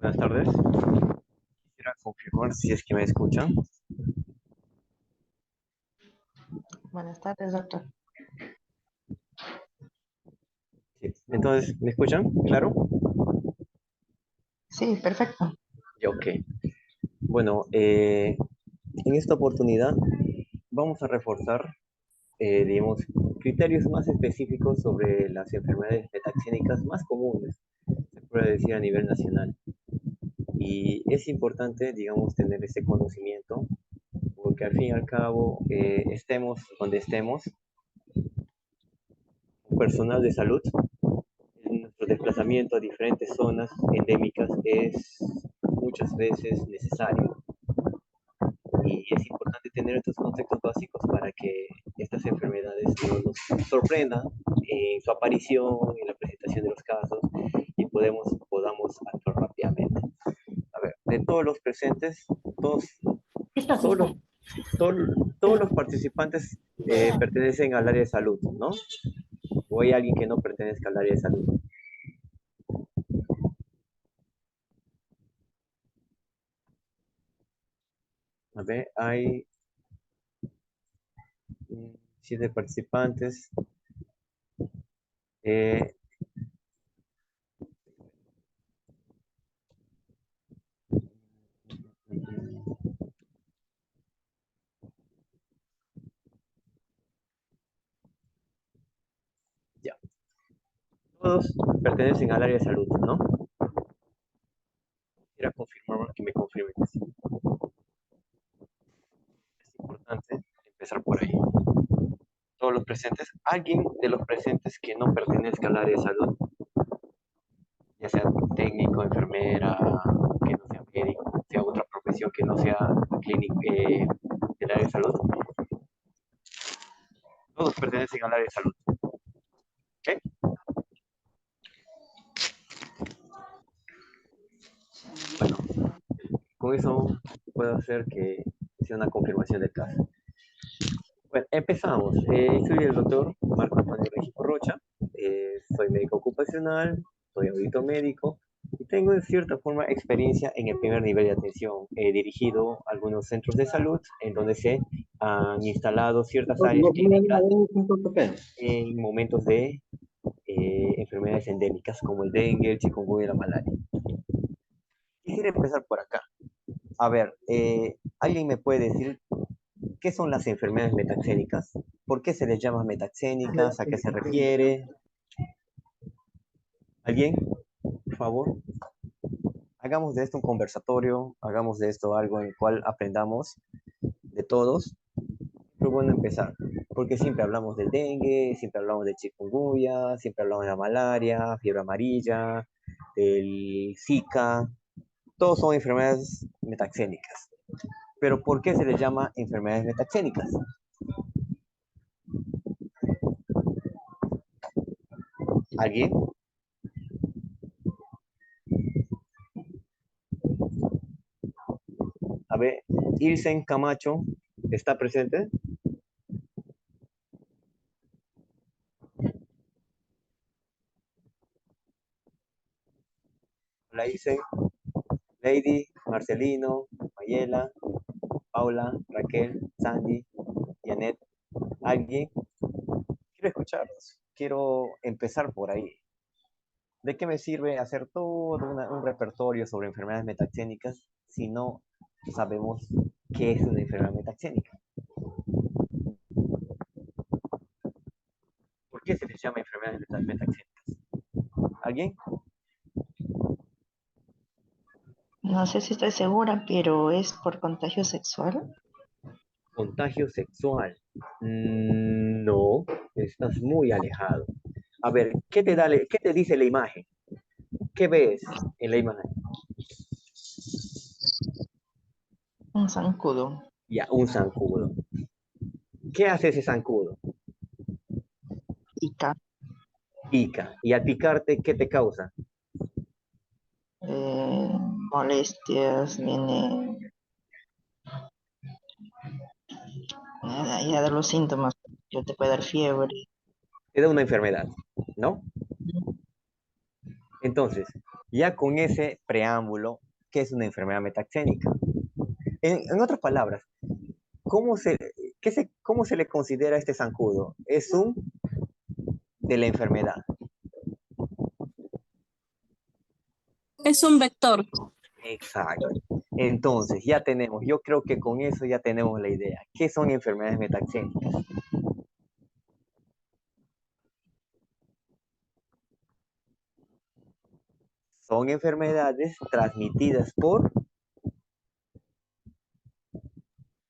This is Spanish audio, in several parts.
Buenas tardes. Quisiera confirmar si es que me escuchan. Buenas tardes, doctor. Sí. Entonces, ¿me escuchan? ¿Claro? Sí, perfecto. Ya, ok. Bueno, en esta oportunidad vamos a reforzar, digamos, criterios más específicos sobre las enfermedades metaxénicas más comunes, se puede decir a nivel nacional. Y es importante, digamos, tener ese conocimiento, porque al fin y al cabo, estemos donde estemos, personal de salud, nuestro desplazamiento a diferentes zonas endémicas es muchas veces necesario y es importante tener estos conceptos básicos para que estas enfermedades no nos sorprendan en su aparición, en la presentación de los casos y podamos actuar rápidamente. A ver, de todos los presentes, todos, Listo, sí todos, está. los, todos, todos los participantes pertenecen al área de salud, ¿no? O hay alguien que no pertenezca al área de salud. A ver, hay 7 participantes. Eh, ya, todos pertenecen al área de salud, ¿no? Quisiera confirmar que me confirmen que sí. Es importante empezar por ahí. Todos los presentes, alguien de los presentes que no pertenezca al área de salud, ya sea técnico, enfermera, que no sea médico, sea otra profesión que no sea clínico, del área de salud, todos pertenecen al área de salud. ¿Ok? Bueno, con eso puedo hacer que sea una confirmación del caso. Bueno, empezamos. Soy el doctor Marco Antonio Regino Rocha. Soy médico ocupacional, soy auditor médico y tengo de cierta forma experiencia en el primer nivel de atención. He dirigido algunos centros de salud en donde se han instalado ciertas áreas clínicas en momentos de enfermedades endémicas como el dengue, el chikungunya y la malaria. Quisiera empezar por acá. A ver, ¿alguien me puede decir qué son las enfermedades metaxénicas? ¿Por qué se les llama metaxénicas? ¿A qué se refiere? ¿Alguien? Por favor. Hagamos de esto un conversatorio, hagamos de esto algo en el cual aprendamos de todos. Pero bueno, empezar, porque siempre hablamos del dengue, siempre hablamos del chikungunya, siempre hablamos de la malaria, fiebre amarilla, del Zika, todos son enfermedades metaxénicas. Pero ¿por qué se les llama enfermedades metaxénicas? ¿Alguien? A ver, Ilsen Camacho, ¿está presente? La Ilsen, Lady, Marcelino, Mayela, Paula, Raquel, Sandy, Janet, ¿alguien? Quiero escucharlos, quiero empezar por ahí. ¿De qué me sirve hacer todo un repertorio sobre enfermedades metaxénicas si no sabemos qué es una enfermedad metaxénica? ¿Por qué se les llama enfermedades metaxénicas? ¿Alguien? No sé si estoy segura, pero es por contagio sexual. Contagio sexual. No, estás muy alejado. A ver, qué te dice la imagen? ¿Qué ves en la imagen? Un zancudo. Ya, un zancudo. ¿Qué hace ese zancudo? Pica. Pica. Y al picarte, ¿qué te causa? eh, Molestias, viene ya de los síntomas. Yo te puede dar fiebre. Te da una enfermedad, ¿no? Entonces, Ya con ese preámbulo, ¿qué es una enfermedad metaxénica? En otras palabras, ¿cómo se, ¿cómo se le considera este zancudo? Es un de la enfermedad. Es un vector. Exacto. Entonces, ya tenemos, yo creo que con eso ya tenemos la idea. ¿Qué son enfermedades metaxénicas? Son enfermedades transmitidas por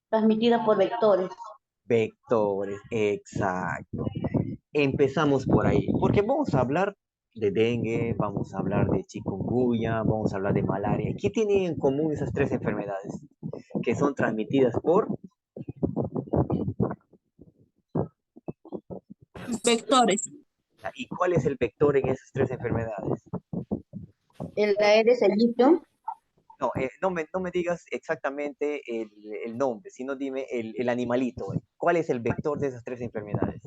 Transmitida por vectores. vectores. Exacto. Empezamos por ahí, porque vamos a hablar de dengue, vamos a hablar de chikungunya, vamos a hablar de malaria. ¿Qué tienen en común esas tres enfermedades? Que son transmitidas por Vectores. ¿y cuál es el vector en esas tres enfermedades? El Aedes aegypti. No, no me digas exactamente el nombre, sino dime el animalito. ¿Cuál es el vector de esas tres enfermedades?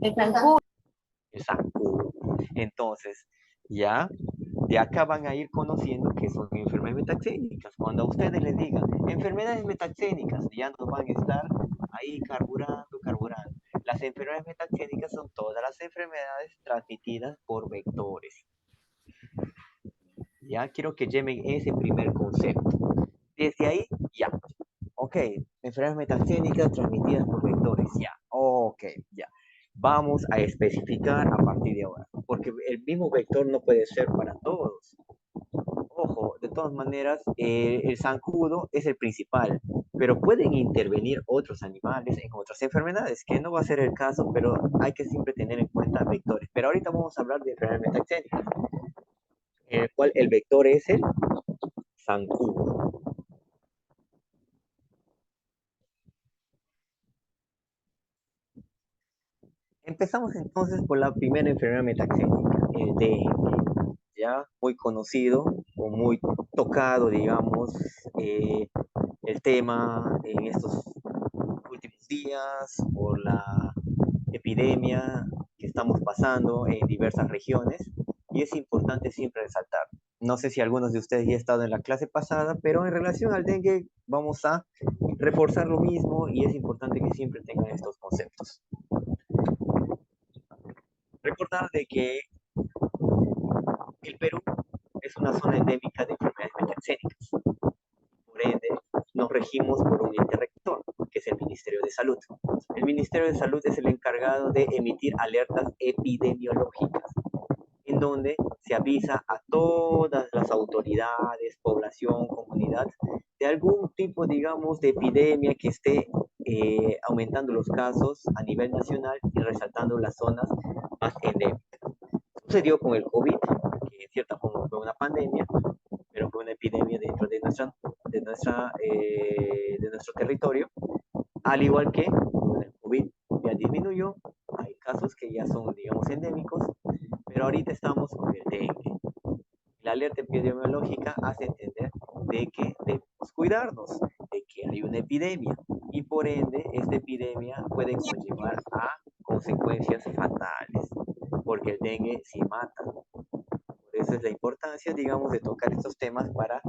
El zancudo. El zancudo. Entonces, ya de acá van a ir conociendo que son enfermedades metaxénicas. Cuando a ustedes les digan enfermedades metaxénicas, ya no van a estar ahí carburando, carburando. Las enfermedades metaxénicas son todas las enfermedades transmitidas por vectores. Ya quiero que lleven ese primer concepto. Desde ahí, ya. Ok, enfermedades metaxénicas transmitidas por vectores, ya. Ok, ya. Vamos a especificar a partir de ahora, porque el mismo vector no puede ser para todos. Ojo, de todas maneras, el zancudo es el principal, pero pueden intervenir otros animales en otras enfermedades, que no va a ser el caso, pero hay que siempre tener en cuenta vectores. Pero ahorita vamos a hablar de enfermedades metaxénicas, en el cual el vector es el zancudo. Empezamos entonces por la primera enfermedad metaxénica, el dengue, ya muy conocido o muy tocado, digamos, el tema en estos últimos días por la epidemia que estamos pasando en diversas regiones y es importante siempre resaltar. No sé si algunos de ustedes ya han estado en la clase pasada, pero en relación al dengue vamos a reforzar lo mismo y es importante que siempre tengan estos conceptos. Recordar de que el Perú es una zona endémica de enfermedades metaxénicas. Por ende, nos regimos por un ente rector, que es el Ministerio de Salud. El Ministerio de Salud es el encargado de emitir alertas epidemiológicas, en donde se avisa a todas las autoridades, población, comunidad, de algún tipo, digamos, de epidemia que esté aumentando los casos a nivel nacional y resaltando las zonas más endémicas. Sucedió con el COVID, que en cierta forma fue una pandemia, pero fue una epidemia dentro de nuestro territorio, al igual que con el COVID ya disminuyó, hay casos que ya son, digamos, endémicos, pero ahorita estamos con el dengue. La alerta epidemiológica hace entender de que debemos cuidarnos, de que hay una epidemia y por ende esta epidemia puede conllevar a consecuencias fatales, porque el dengue sí mata. Por eso es la importancia, digamos, de tocar estos temas para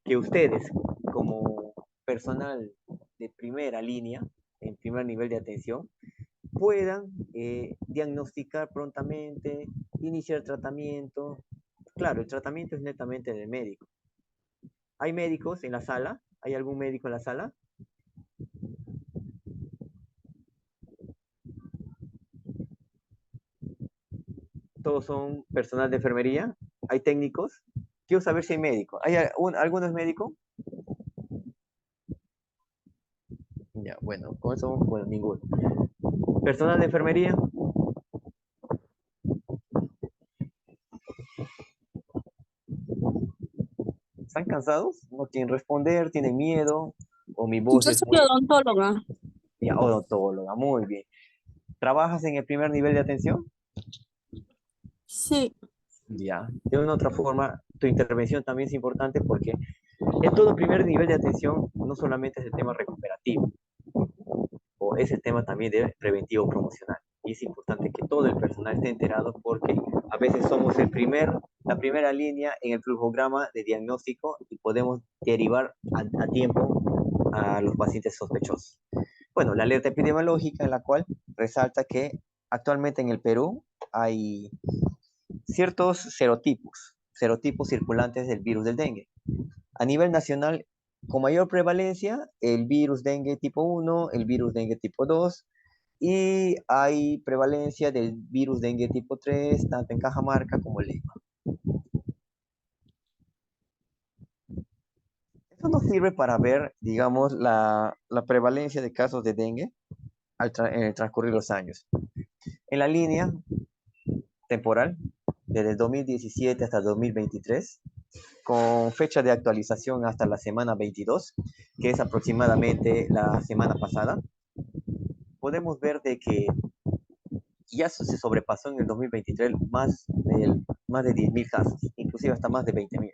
que ustedes, como personal de primera línea, en primer nivel de atención, puedan diagnosticar prontamente, iniciar tratamiento. Claro, el tratamiento es netamente del médico. ¿Hay médicos en la sala? ¿Hay algún médico en la sala? ¿Todos son personal de enfermería? ¿Hay técnicos? Quiero saber si hay médicos. ¿Hay alguno es médico? Ya, bueno, con eso, bueno, ninguno. ¿Personal de enfermería? ¿Están cansados? ¿No quieren responder? ¿Tienen miedo? ¿O mi voz Yo es soy muy... odontóloga. Ya, odontóloga, muy bien. ¿Trabajas en el primer nivel de atención? Sí. Ya. De una u otra forma, tu intervención también es importante porque en todo primer nivel de atención no solamente es el tema recuperativo, o es el tema también de preventivo promocional. Y es importante que todo el personal esté enterado porque a veces somos el primer la primera línea en el flujograma de diagnóstico y podemos derivar a tiempo a los pacientes sospechosos. Bueno, la alerta epidemiológica en la cual resalta que actualmente en el Perú hay ciertos serotipos circulantes del virus del dengue. A nivel nacional, con mayor prevalencia, el virus dengue tipo 1, el virus dengue tipo 2, y hay prevalencia del virus dengue tipo 3, tanto en Cajamarca como en Lima. Esto nos sirve para ver, digamos, la prevalencia de casos de dengue en el transcurrir los años. En la línea temporal, desde el 2017 hasta el 2023, con fecha de actualización hasta la semana 22, que es aproximadamente la semana pasada, podemos ver de que ya se sobrepasó en el 2023 más de 10.000 casos, inclusive hasta más de 20.000.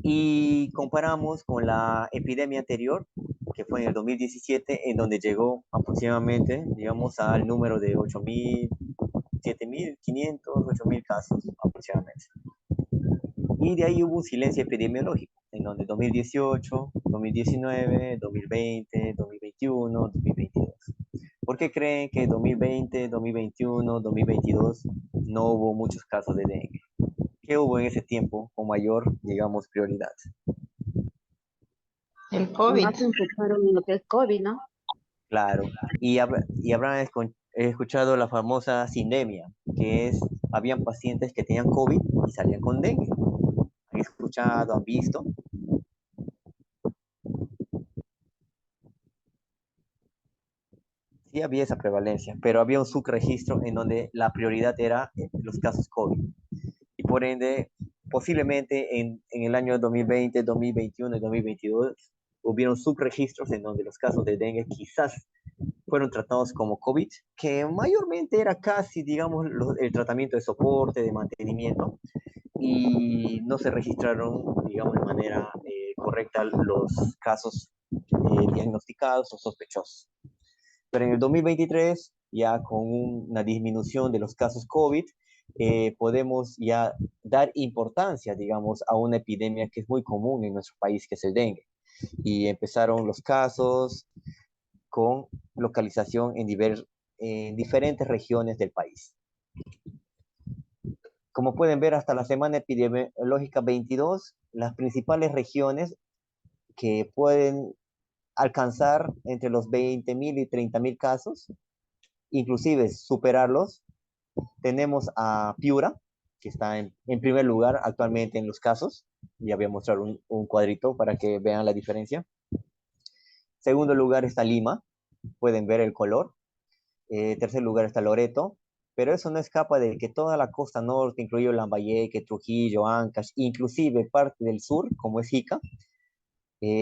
Y comparamos con la epidemia anterior, que fue en el 2017, en donde llegó aproximadamente, digamos, al número de 8.000, 7.500, 8.000 casos aproximadamente. Y de ahí hubo un silencio epidemiológico, en donde 2018, 2019, 2020, 2021, 2022. ¿Por qué creen que 2020, 2021, 2022 no hubo muchos casos de dengue? ¿Qué hubo en ese tiempo con mayor, digamos, prioridad? El COVID. Más se enfocaron en lo que es COVID, ¿no? Claro, y habrán escuchado la famosa sindemia, que es, habían pacientes que tenían COVID y salían con dengue. ¿Han escuchado, han visto? Sí había esa prevalencia, pero había un subregistro en donde la prioridad era los casos COVID. Y por ende, posiblemente en el año 2020, 2021 y 2022 hubieron subregistros en donde los casos de dengue quizás fueron tratados como COVID, que mayormente era casi, digamos, el tratamiento de soporte, de mantenimiento, y no se registraron, digamos, de manera correcta los casos diagnosticados o sospechosos. Pero en el 2023, ya con una disminución de los casos COVID, podemos ya dar importancia, digamos, a una epidemia que es muy común en nuestro país, que es el dengue. Y empezaron los casos con localización en diferentes regiones del país. Como pueden ver, hasta la semana epidemiológica 22, las principales regiones que pueden alcanzar entre los 20.000 y 30.000 casos, inclusive superarlos, tenemos a Piura, que está en primer lugar actualmente en los casos. Ya voy a mostrar un cuadrito para que vean la diferencia. Segundo lugar está Lima, pueden ver el color. Tercer lugar está Loreto, pero eso no escapa de que toda la costa norte, incluido Lambayeque, Trujillo, Ancash, inclusive parte del sur, como es Ica,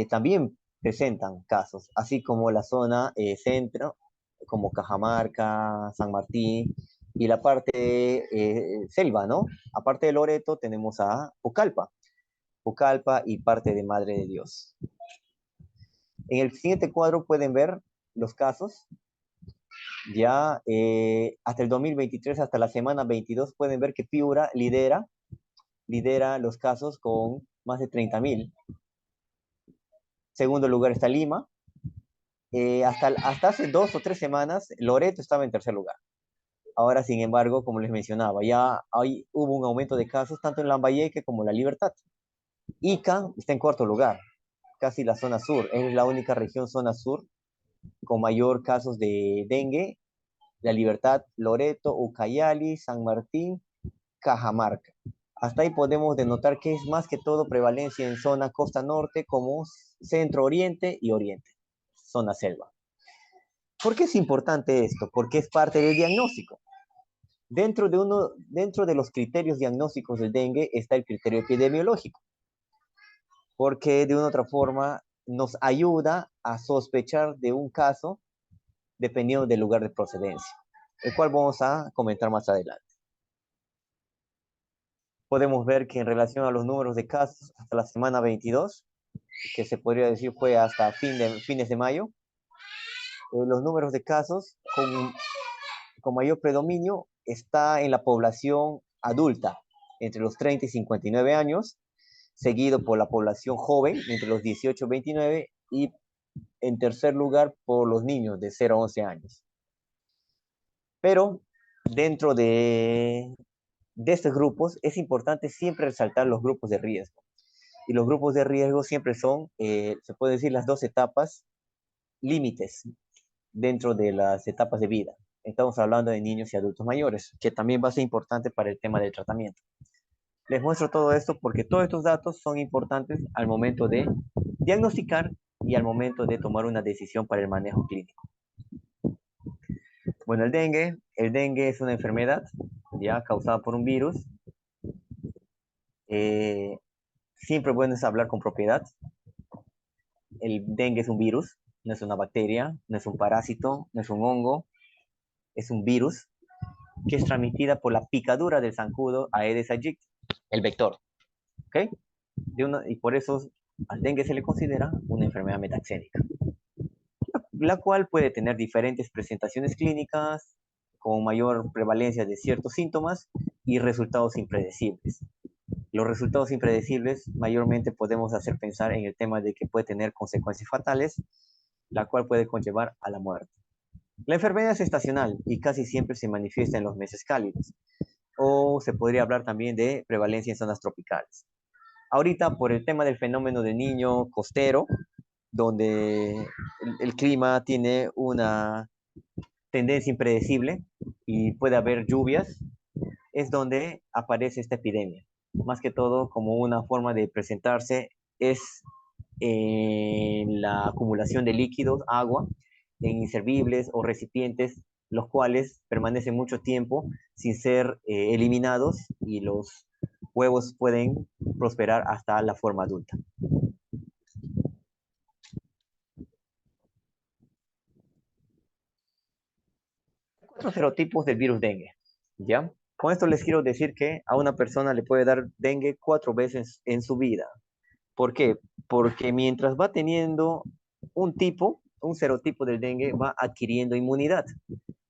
también presentan casos, así como la zona centro, como Cajamarca, San Martín, y la parte selva, ¿no? Aparte de Loreto, tenemos a Pucallpa y parte de Madre de Dios. En el siguiente cuadro pueden ver los casos. Ya hasta el 2023, hasta la semana 22, pueden ver que Piura lidera los casos con más de 30.000. Segundo lugar está Lima. Hasta hace 2 o 3 semanas, Loreto estaba en tercer lugar. Ahora, sin embargo, como les mencionaba, ya hubo un aumento de casos tanto en Lambayeque como en La Libertad. Ica está en cuarto lugar, casi la zona sur. Es la única región zona sur con mayor casos de dengue. La Libertad, Loreto, Ucayali, San Martín, Cajamarca. Hasta ahí podemos denotar que es más que todo prevalencia en zona costa norte como centro oriente y oriente, zona selva. ¿Por qué es importante esto? Porque es parte del diagnóstico. Dentro de los criterios diagnósticos del dengue está el criterio epidemiológico, porque de una u otra forma nos ayuda a sospechar de un caso dependiendo del lugar de procedencia, el cual vamos a comentar más adelante. Podemos ver que en relación a los números de casos hasta la semana 22, que se podría decir fue hasta fines de mayo, los números de casos con mayor predominio está en la población adulta, entre los 30 y 59 años, seguido por la población joven entre los 18 y 29 y en tercer lugar por los niños de 0 a 11 años. Pero dentro de estos grupos es importante siempre resaltar los grupos de riesgo. Y los grupos de riesgo siempre son, se puede decir, las dos etapas límites dentro de las etapas de vida. Estamos hablando de niños y adultos mayores, que también va a ser importante para el tema del tratamiento. Les muestro todo esto porque todos estos datos son importantes al momento de diagnosticar y al momento de tomar una decisión para el manejo clínico. Bueno, el dengue es una enfermedad ya causada por un virus. Siempre bueno es hablar con propiedad. El dengue es un virus, no es una bacteria, no es un parásito, no es un hongo, es un virus que es transmitida por la picadura del zancudo Aedes aegypti, el vector. ¿Ok? Y por eso al dengue se le considera una enfermedad metaxénica, la cual puede tener diferentes presentaciones clínicas con mayor prevalencia de ciertos síntomas y resultados impredecibles. Los resultados impredecibles mayormente podemos hacer pensar en el tema de que puede tener consecuencias fatales, la cual puede conllevar a la muerte. La enfermedad es estacional y casi siempre se manifiesta en los meses cálidos, o se podría hablar también de prevalencia en zonas tropicales. Ahorita, por el tema del fenómeno del niño costero, donde el clima tiene una tendencia impredecible y puede haber lluvias, es donde aparece esta epidemia. Más que todo, como una forma de presentarse es en la acumulación de líquidos, agua, en inservibles o recipientes, los cuales permanecen mucho tiempo sin ser eliminados y los huevos pueden prosperar hasta la forma adulta. Cuatro serotipos del virus dengue, ¿ya? Con esto les quiero decir que a una persona le puede dar dengue 4 veces en su vida. ¿Por qué? Porque mientras va teniendo un serotipo del dengue, va adquiriendo inmunidad.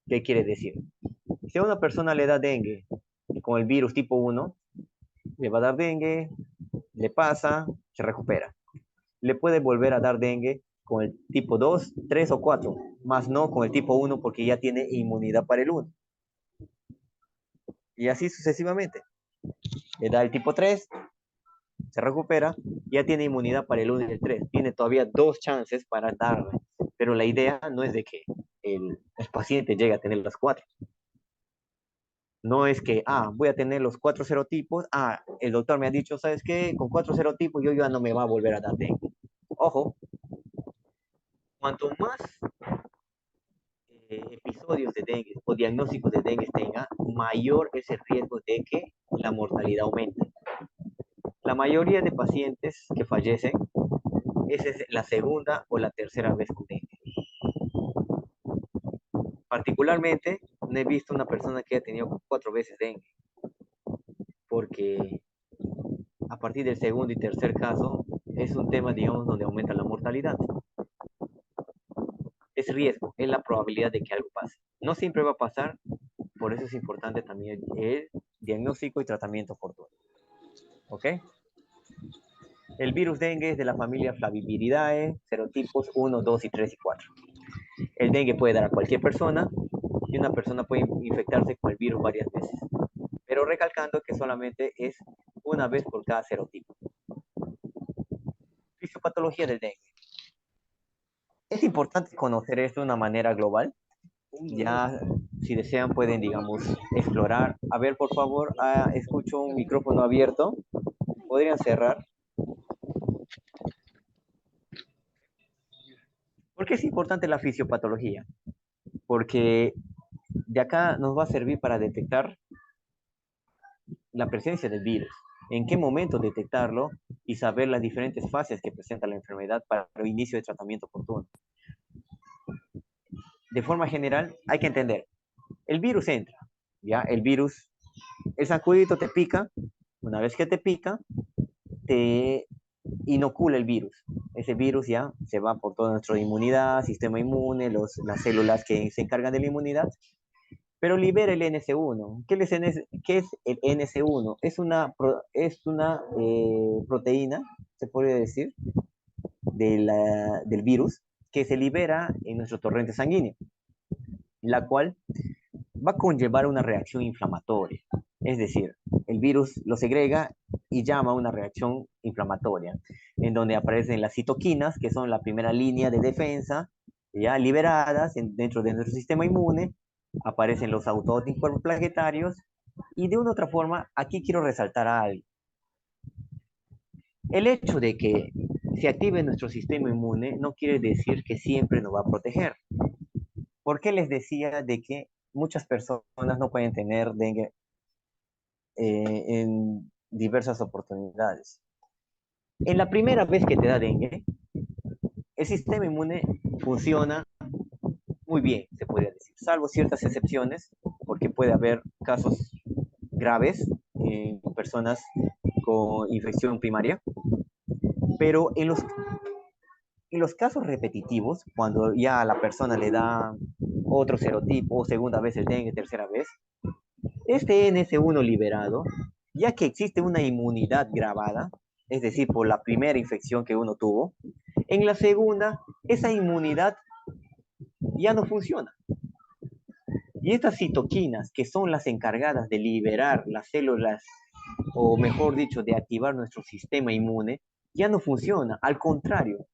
¿Qué quiere decir? Si a una persona le da dengue con el virus tipo 1, le va a dar dengue, le pasa, se recupera. Le puede volver a dar dengue con el tipo 2, 3 o 4, más no con el tipo 1 porque ya tiene inmunidad para el 1. Y así sucesivamente. Le da el tipo 3, se recupera, ya tiene inmunidad para el 1 y el 3. Tiene todavía 2 chances para darle. Pero la idea no es de que el paciente llegue a tener las 4. No es que, voy a tener los 4 serotipos. El doctor me ha dicho, ¿sabes qué? Con 4 serotipos yo ya no me va a volver a dar dengue. Ojo, cuanto más episodios de dengue o diagnósticos de dengue tenga, mayor es el riesgo de que la mortalidad aumente. La mayoría de pacientes que fallecen es la segunda o la tercera vez con dengue. Particularmente, no he visto una persona que haya tenido 4 veces dengue, porque a partir del segundo y tercer caso es un tema, digamos, donde aumenta la mortalidad. Es riesgo, es la probabilidad de que algo pase. No siempre va a pasar, por eso es importante también el diagnóstico y tratamiento oportuno. ¿Ok? El virus dengue es de la familia Flaviviridae, serotipos 1, 2 y 3 y 4. El dengue puede dar a cualquier persona y una persona puede infectarse con el virus varias veces, pero recalcando que solamente es una vez por cada serotipo. Fisiopatología del dengue. Es importante conocer esto de una manera global. Ya, si desean, pueden, digamos, explorar. A ver, por favor, escucho un micrófono abierto. ¿Podrían cerrar? ¿Por qué es importante la fisiopatología? Porque de acá nos va a servir para detectar la presencia del virus, en qué momento detectarlo y saber las diferentes fases que presenta la enfermedad para el inicio de tratamiento oportuno. De forma general, hay que entender, el virus entra, ¿ya? El zancudito te pica, una vez que te pica, te inocula el virus. Ese virus ya se va por toda nuestra inmunidad, sistema inmune, las células que se encargan de la inmunidad, pero libera el NS1. ¿Qué es el NS1? Es una proteína, se podría decir, del virus que se libera en nuestro torrente sanguíneo, la cual va a conllevar una reacción inflamatoria. Es decir, el virus lo segrega y llama a una reacción inflamatoria, en donde aparecen las citoquinas, que son la primera línea de defensa, ya liberadas dentro de nuestro sistema inmune, aparecen los autoanticuerpos plaquetarios, y de una u otra forma, aquí quiero resaltar algo. El hecho de que se active nuestro sistema inmune no quiere decir que siempre nos va a proteger. ¿Por qué les decía de que muchas personas no pueden tener dengue en diversas oportunidades? En la primera vez que te da dengue, el sistema inmune funciona muy bien, se podría decir, salvo ciertas excepciones, porque puede haber casos graves en personas con infección primaria, pero en los casos repetitivos, cuando ya a la persona le da otro serotipo, segunda vez el dengue, tercera vez, este NS1 liberado, ya que existe una inmunidad grabada, es decir, por la primera infección que uno tuvo, en la segunda, esa inmunidad ya no funciona. Y estas citoquinas, que son las encargadas de liberar las células, o mejor dicho, de activar nuestro sistema inmune, ya no funciona. Al contrario,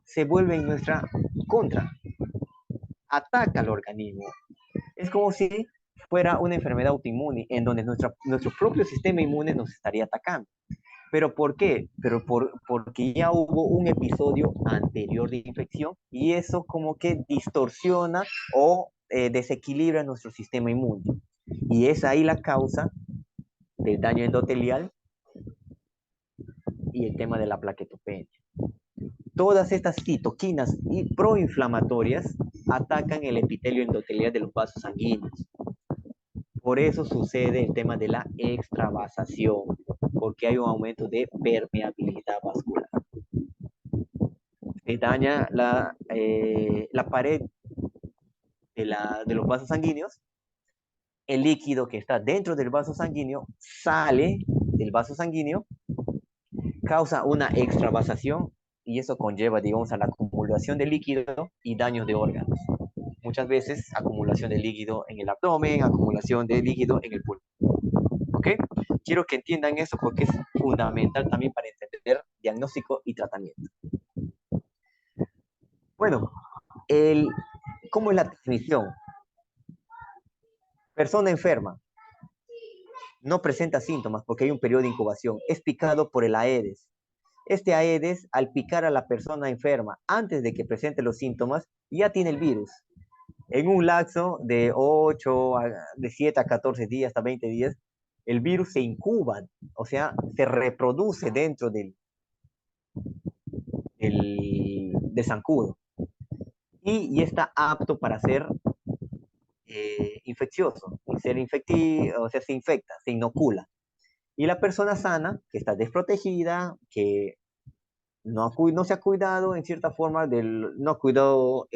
se vuelve en nuestra contra, ataca al organismo. Es como si fuera una enfermedad autoinmune en donde nuestro propio sistema inmune nos estaría atacando. ¿Pero por qué? Porque ya hubo un episodio anterior de infección y eso como que distorsiona o desequilibra nuestro sistema inmune. Y es ahí la causa del daño endotelial y el tema de la plaquetopenia. Todas estas citoquinas y proinflamatorias atacan el epitelio endotelial de los vasos sanguíneos. Por eso sucede el tema de la extravasación, porque hay un aumento de permeabilidad vascular. Se daña la pared de los vasos sanguíneos, el líquido que está dentro del vaso sanguíneo sale del vaso sanguíneo, causa una extravasación y eso conlleva, digamos, a la acumulación de líquido y daños de órganos. Muchas veces acumulación de líquido en el abdomen, acumulación de líquido en el pulmón. ¿Ok? Quiero que entiendan eso porque es fundamental también para entender diagnóstico y tratamiento. Bueno, ¿cómo es la definición? Persona enferma. No presenta síntomas porque hay un periodo de incubación. Es picado por el Aedes. Este Aedes, al picar a la persona enferma antes de que presente los síntomas, ya tiene el virus. En un lapso de 7 a 14 días, hasta 20 días, el virus se incuba, o sea, se reproduce dentro del zancudo y está apto para ser infeccioso, o sea, se infecta, se inocula. Y la persona sana, que está desprotegida, que no se ha cuidado en cierta forma, no ha cuidado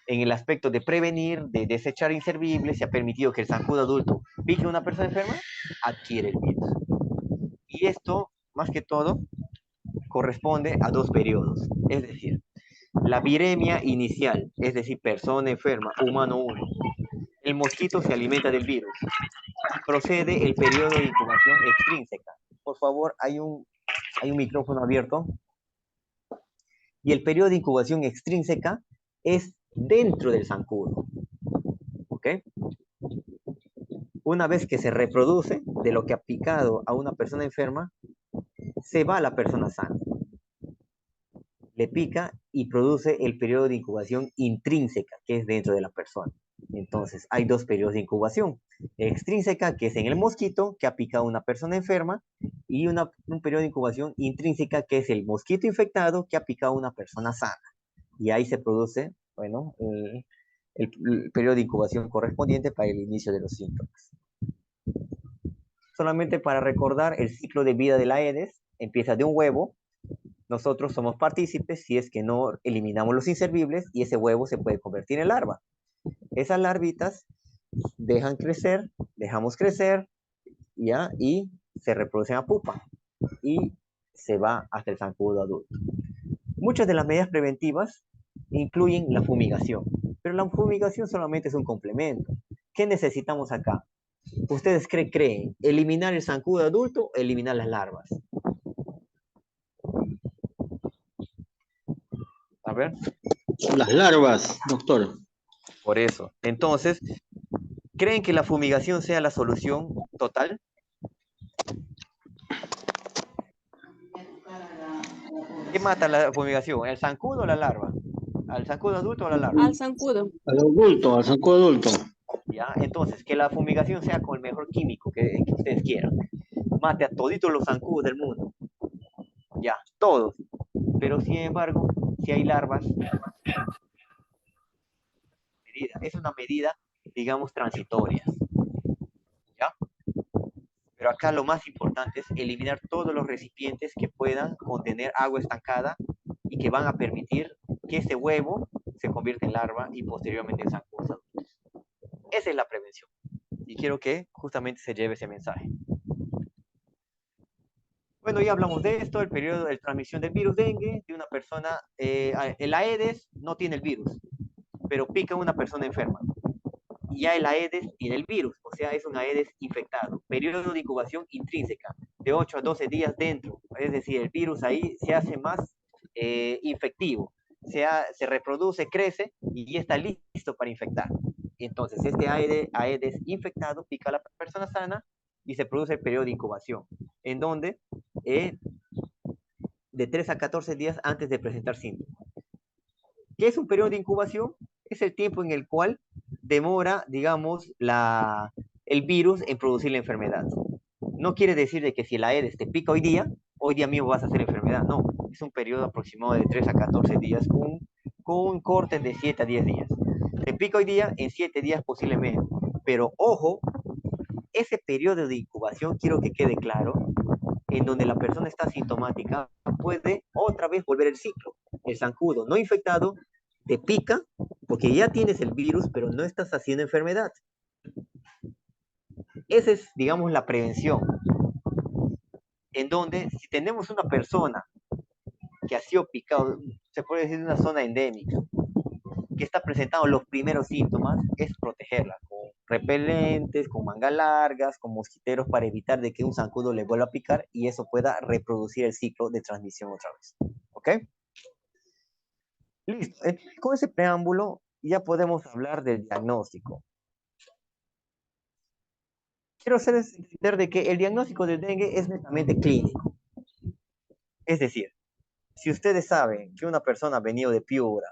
en el aspecto de prevenir, de desechar inservibles, se ha permitido que el zancudo adulto pique a una persona enferma, adquiere el virus. Y esto, más que todo, corresponde a dos periodos, es decir, la viremia inicial, es decir, persona enferma, humano 1. El mosquito se alimenta del virus. Procede el periodo de incubación extrínseca. Por favor, hay un micrófono abierto. Y el periodo de incubación extrínseca es dentro del zancudo. ¿Ok? Una vez que se reproduce de lo que ha picado a una persona enferma, se va a la persona sana. Le pica y produce el periodo de incubación intrínseca, que es dentro de la persona. Entonces, hay dos periodos de incubación. Extrínseca, que es en el mosquito, que ha picado a una persona enferma, y un periodo de incubación intrínseca, que es el mosquito infectado, que ha picado a una persona sana. Y ahí se produce, bueno, el periodo de incubación correspondiente para el inicio de los síntomas. Solamente para recordar, el ciclo de vida de la Aedes empieza de un huevo. Nosotros somos partícipes si es que no eliminamos los inservibles y ese huevo se puede convertir en larva. Esas larvitas dejan crecer, dejamos crecer, ¿ya? Y se reproducen a pupa y se va hasta el zancudo adulto. Muchas de las medidas preventivas incluyen la fumigación, pero la fumigación solamente es un complemento. ¿Qué necesitamos acá? ¿Ustedes creen eliminar el zancudo adulto o eliminar las larvas? A ver. Las larvas, doctor. Por eso. Entonces, ¿creen que la fumigación sea la solución total? ¿Qué mata la fumigación? ¿El zancudo o la larva? ¿Al zancudo adulto o la larva? Al zancudo. Al adulto, al zancudo adulto. ¿Ya? Entonces, que la fumigación sea con el mejor químico que ustedes quieran. Mate a toditos los zancudos del mundo. Ya, todos. Pero sin embargo, si hay larvas, es una medida, digamos, transitoria. ¿Ya? Pero acá lo más importante es eliminar todos los recipientes que puedan contener agua estancada y que van a permitir que ese huevo se convierta en larva y posteriormente en zancudos. Esa es la prevención. Y quiero que justamente se lleve ese mensaje. Bueno, ya hablamos de esto, el periodo de transmisión del virus dengue de una persona, el Aedes no tiene el virus, pero pica a una persona enferma. Y ya el Aedes tiene el virus, o sea, es un Aedes infectado. Periodo de incubación intrínseca, de 8 a 12 días dentro, es decir, el virus ahí se hace más infectivo, se reproduce, crece y ya está listo para infectar. Entonces, este Aedes infectado pica a la persona sana y se produce el periodo de incubación, en donde de 3 a 14 días antes de presentar síntomas. ¿Qué es un periodo de incubación? Es el tiempo en el cual demora, digamos, el virus en producir la enfermedad. No quiere decir de que si el Aedes te pica hoy día mismo vas a hacer enfermedad. No, es un periodo aproximado de 3 a 14 días con un corte de 7 a 10 días. Te pica hoy día, en 7 días posiblemente. Pero ojo, ese periodo de incubación, quiero que quede claro, en donde la persona está asintomática, puede otra vez volver el ciclo. El zancudo no infectado te pica porque ya tienes el virus, pero no estás haciendo enfermedad. Esa es, digamos, la prevención. En donde, si tenemos una persona que ha sido picado, se puede decir una zona endémica, que está presentando los primeros síntomas, es protegerla con repelentes, con mangas largas, con mosquiteros para evitar de que un zancudo le vuelva a picar y eso pueda reproducir el ciclo de transmisión otra vez. ¿Ok? Listo. Con ese preámbulo ya podemos hablar del diagnóstico. Quiero hacerles entender de que el diagnóstico del dengue es netamente clínico. Es decir, si ustedes saben que una persona ha venido de Piura,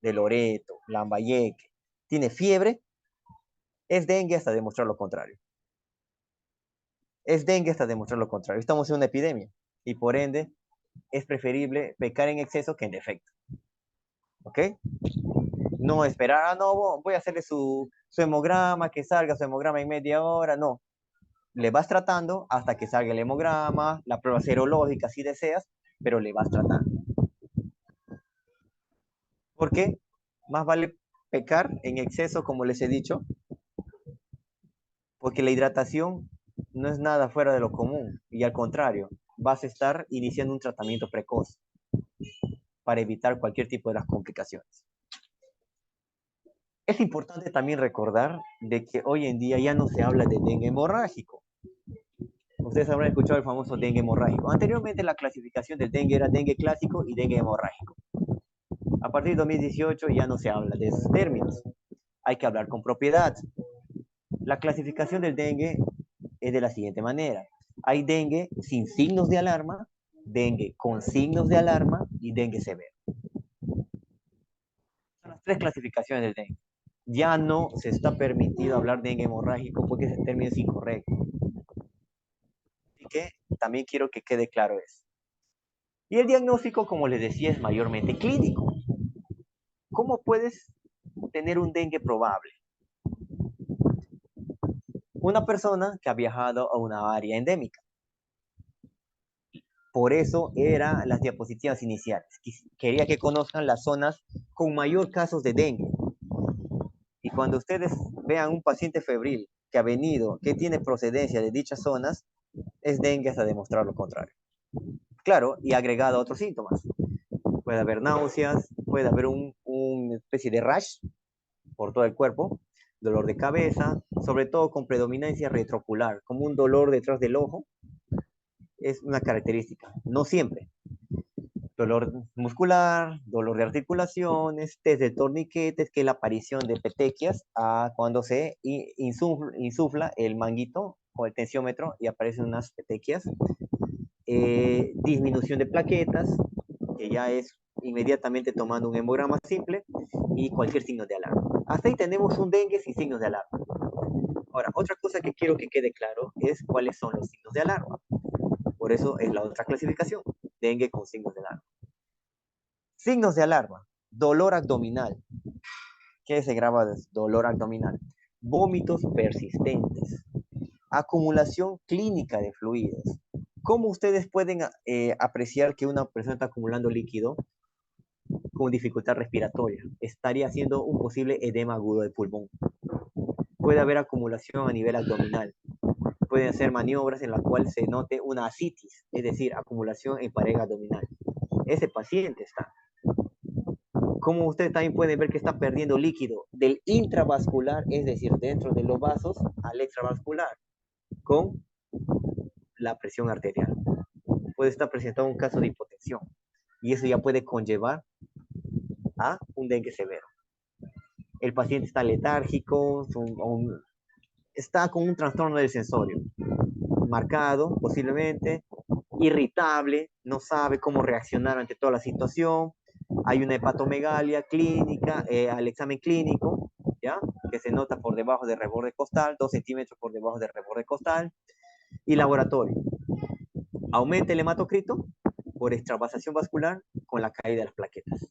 de Loreto, Lambayeque, tiene fiebre, es dengue hasta demostrar lo contrario. Es dengue hasta demostrar lo contrario. Estamos en una epidemia y por ende es preferible pecar en exceso que en defecto. ¿Ok? No esperar, no, voy a hacerle su hemograma, que salga su hemograma en media hora, no. Le vas tratando hasta que salga el hemograma, la prueba serológica si deseas, pero le vas tratando. ¿Por qué? Más vale pecar en exceso, como les he dicho, porque la hidratación no es nada fuera de lo común y al contrario, vas a estar iniciando un tratamiento precoz para evitar cualquier tipo de las complicaciones. Es importante también recordar de que hoy en día ya no se habla de dengue hemorrágico. Ustedes habrán escuchado el famoso dengue hemorrágico. Anteriormente la clasificación del dengue era dengue clásico y dengue hemorrágico. A partir de 2018 ya no se habla de esos términos. Hay que hablar con propiedad. La clasificación del dengue es de la siguiente manera. Hay dengue sin signos de alarma, dengue con signos de alarma y dengue severo. Son las tres clasificaciones del dengue. Ya no se está permitido hablar de dengue hemorrágico porque ese término es incorrecto. Así que también quiero que quede claro eso. Y el diagnóstico, como les decía, es mayormente clínico. ¿Cómo puedes tener un dengue probable? Una persona que ha viajado a una área endémica. Por eso eran las diapositivas iniciales. Quería que conozcan las zonas con mayor casos de dengue. Y cuando ustedes vean un paciente febril que ha venido, que tiene procedencia de dichas zonas, es dengue hasta demostrar lo contrario. Claro, y agregado a otros síntomas. Puede haber náuseas, puede haber una especie de rash por todo el cuerpo, dolor de cabeza, sobre todo con predominancia retroocular, como un dolor detrás del ojo, es una característica, no siempre. Dolor muscular, dolor de articulaciones, test de torniquetes, que es la aparición de petequias cuando se insufla el manguito o el tensiómetro y aparecen unas petequias. Disminución de plaquetas, que ya es inmediatamente tomando un hemograma simple y cualquier signo de alarma. Hasta ahí tenemos un dengue sin signos de alarma. Ahora, otra cosa que quiero que quede claro es cuáles son los signos de alarma. Por eso es la otra clasificación, dengue con signos de alarma. Signos de alarma, dolor abdominal. ¿Qué se graba de dolor abdominal? Vómitos persistentes, acumulación clínica de fluidos. ¿Cómo ustedes pueden apreciar que una persona está acumulando líquido con dificultad respiratoria? Estaría haciendo un posible edema agudo de pulmón. Puede haber acumulación a nivel abdominal. Pueden hacer maniobras en las cuales se note una ascitis, es decir, acumulación en pared abdominal. Ese paciente está. Como ustedes también pueden ver que está perdiendo líquido del intravascular, es decir, dentro de los vasos, al extravascular, con la presión arterial. Puede estar presentando un caso de hipotensión y eso ya puede conllevar a un dengue severo. El paciente está letárgico, está con un trastorno del sensorio marcado, posiblemente, irritable, no sabe cómo reaccionar ante toda la situación. Hay una hepatomegalia clínica, al examen clínico, ¿ya? Que se nota por debajo del reborde costal, 2 centímetros por debajo del reborde costal. Y laboratorio. Aumenta el hematocrito por extravasación vascular con la caída de las plaquetas.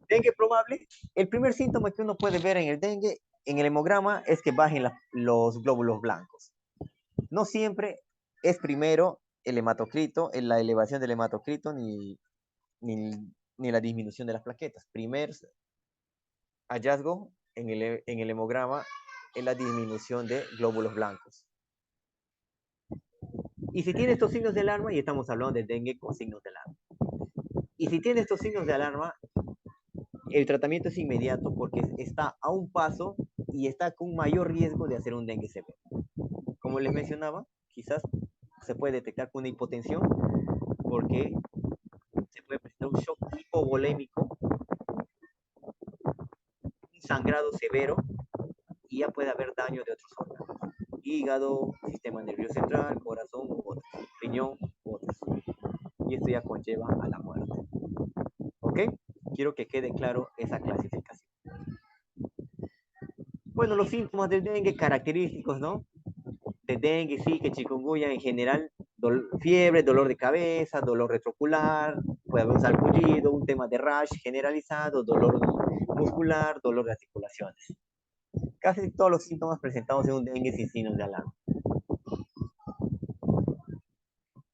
Dengue probable. El primer síntoma que uno puede ver en el dengue, en el hemograma, es que bajen los glóbulos blancos. No siempre es primero el hematocrito, la elevación del hematocrito, ni la disminución de las plaquetas. Primer hallazgo en el hemograma es la disminución de glóbulos blancos. Y si tiene estos signos de alarma, y estamos hablando de dengue con signos de alarma. Y si tiene estos signos de alarma, el tratamiento es inmediato porque está a un paso y está con mayor riesgo de hacer un dengue severo. Como les mencionaba, quizás se puede detectar con una hipotensión porque se puede presentar un shock hipovolémico, un sangrado severo y ya puede haber daño de otros órganos. Hígado, sistema nervioso central, corazón u otros, riñón u otros. Y esto ya conlleva a la muerte. ¿Ok? Quiero que quede claro esa clasificación. Bueno, los síntomas del dengue característicos, ¿no? De dengue, sí, que chikungunya en general, fiebre, dolor de cabeza, dolor retroocular, puede haber un sarpullido, un tema de rash generalizado, dolor muscular, dolor de articulaciones. Casi todos los síntomas presentados en un dengue sin signos de alarma.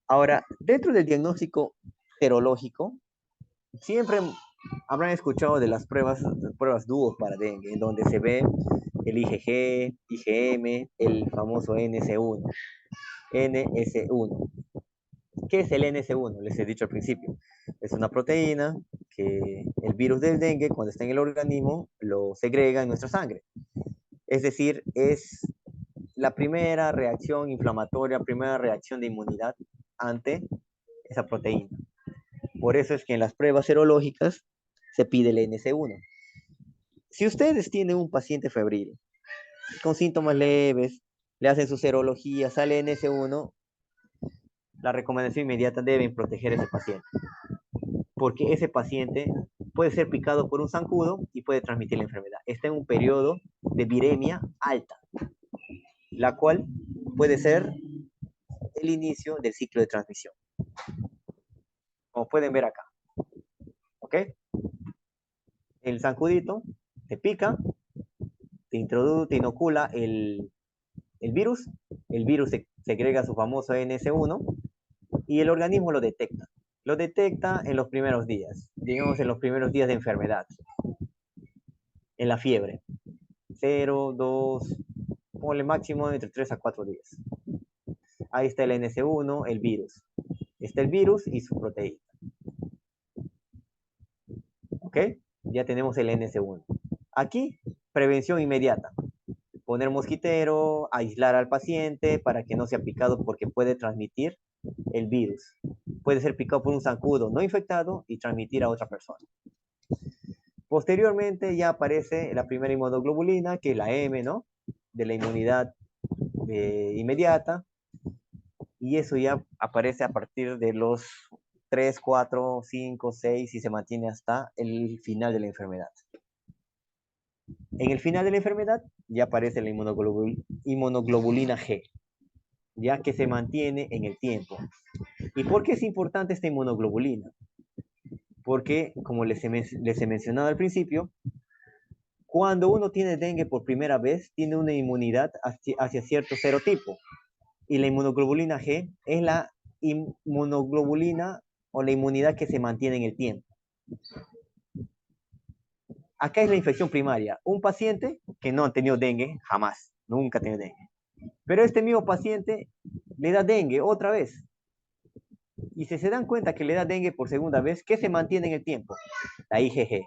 Ahora, dentro del diagnóstico serológico, siempre habrán escuchado de las pruebas dúo para dengue, en donde se ve el IgG, IgM, el famoso NS1. NS1. ¿Qué es el NS1? Les he dicho al principio. Es una proteína que el virus del dengue, cuando está en el organismo, lo segrega en nuestra sangre. Es decir, es la primera reacción inflamatoria, primera reacción de inmunidad ante esa proteína. Por eso es que en las pruebas serológicas se pide el NS1. Si ustedes tienen un paciente febril con síntomas leves, le hacen su serología, sale NS1, la recomendación inmediata: deben proteger a ese paciente. Porque ese paciente puede ser picado por un zancudo y puede transmitir la enfermedad. Está en un periodo de viremia alta, la cual puede ser el inicio del ciclo de transmisión. Como pueden ver acá. ¿Ok? El zancudito te pica, te inocula el virus se segrega su famoso NS1 y el organismo lo detecta. Lo detecta en los primeros días, digamos en los primeros días de enfermedad. en la fiebre. 0, 2, ponle máximo entre 3 a 4 días. Ahí está el NS1, el virus. Está el virus y su proteína. ¿Ok? Ya tenemos el NS1. Aquí, prevención inmediata. Poner mosquitero, aislar al paciente para que no sea picado porque puede transmitir el virus. Puede ser picado por un zancudo no infectado y transmitir a otra persona. Posteriormente ya aparece la primera inmunoglobulina, que es la M, ¿no? De la inmunidad inmediata. Y eso ya aparece a partir de los 3, 4, 5, 6 y se mantiene hasta el final de la enfermedad. En el final de la enfermedad ya aparece la inmunoglobulina G, ya que se mantiene en el tiempo. ¿Y por qué es importante esta inmunoglobulina? Porque, como les he mencionado al principio, cuando uno tiene dengue por primera vez, tiene una inmunidad hacia cierto serotipo. Y la inmunoglobulina G es la inmunoglobulina o la inmunidad que se mantiene en el tiempo. Acá es la infección primaria. Un paciente que no ha tenido dengue, jamás, nunca ha tenido dengue. Pero este mismo paciente le da dengue otra vez. Y si se dan cuenta que le da dengue por segunda vez, ¿qué se mantiene en el tiempo? La IgG.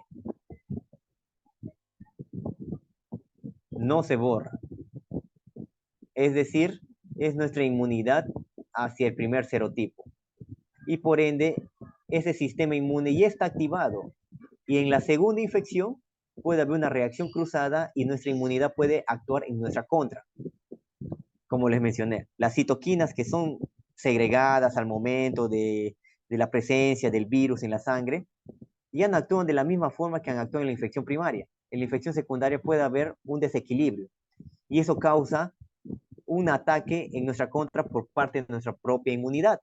No se borra. Es decir, es nuestra inmunidad hacia el primer serotipo. Y por ende, ese sistema inmune ya está activado. Y en la segunda infección puede haber una reacción cruzada y nuestra inmunidad puede actuar en nuestra contra. Como les mencioné, las citoquinas que son segregadas al momento de la presencia del virus en la sangre, ya no actúan de la misma forma que han actuado en la infección primaria. En la infección secundaria puede haber un desequilibrio y eso causa un ataque en nuestra contra por parte de nuestra propia inmunidad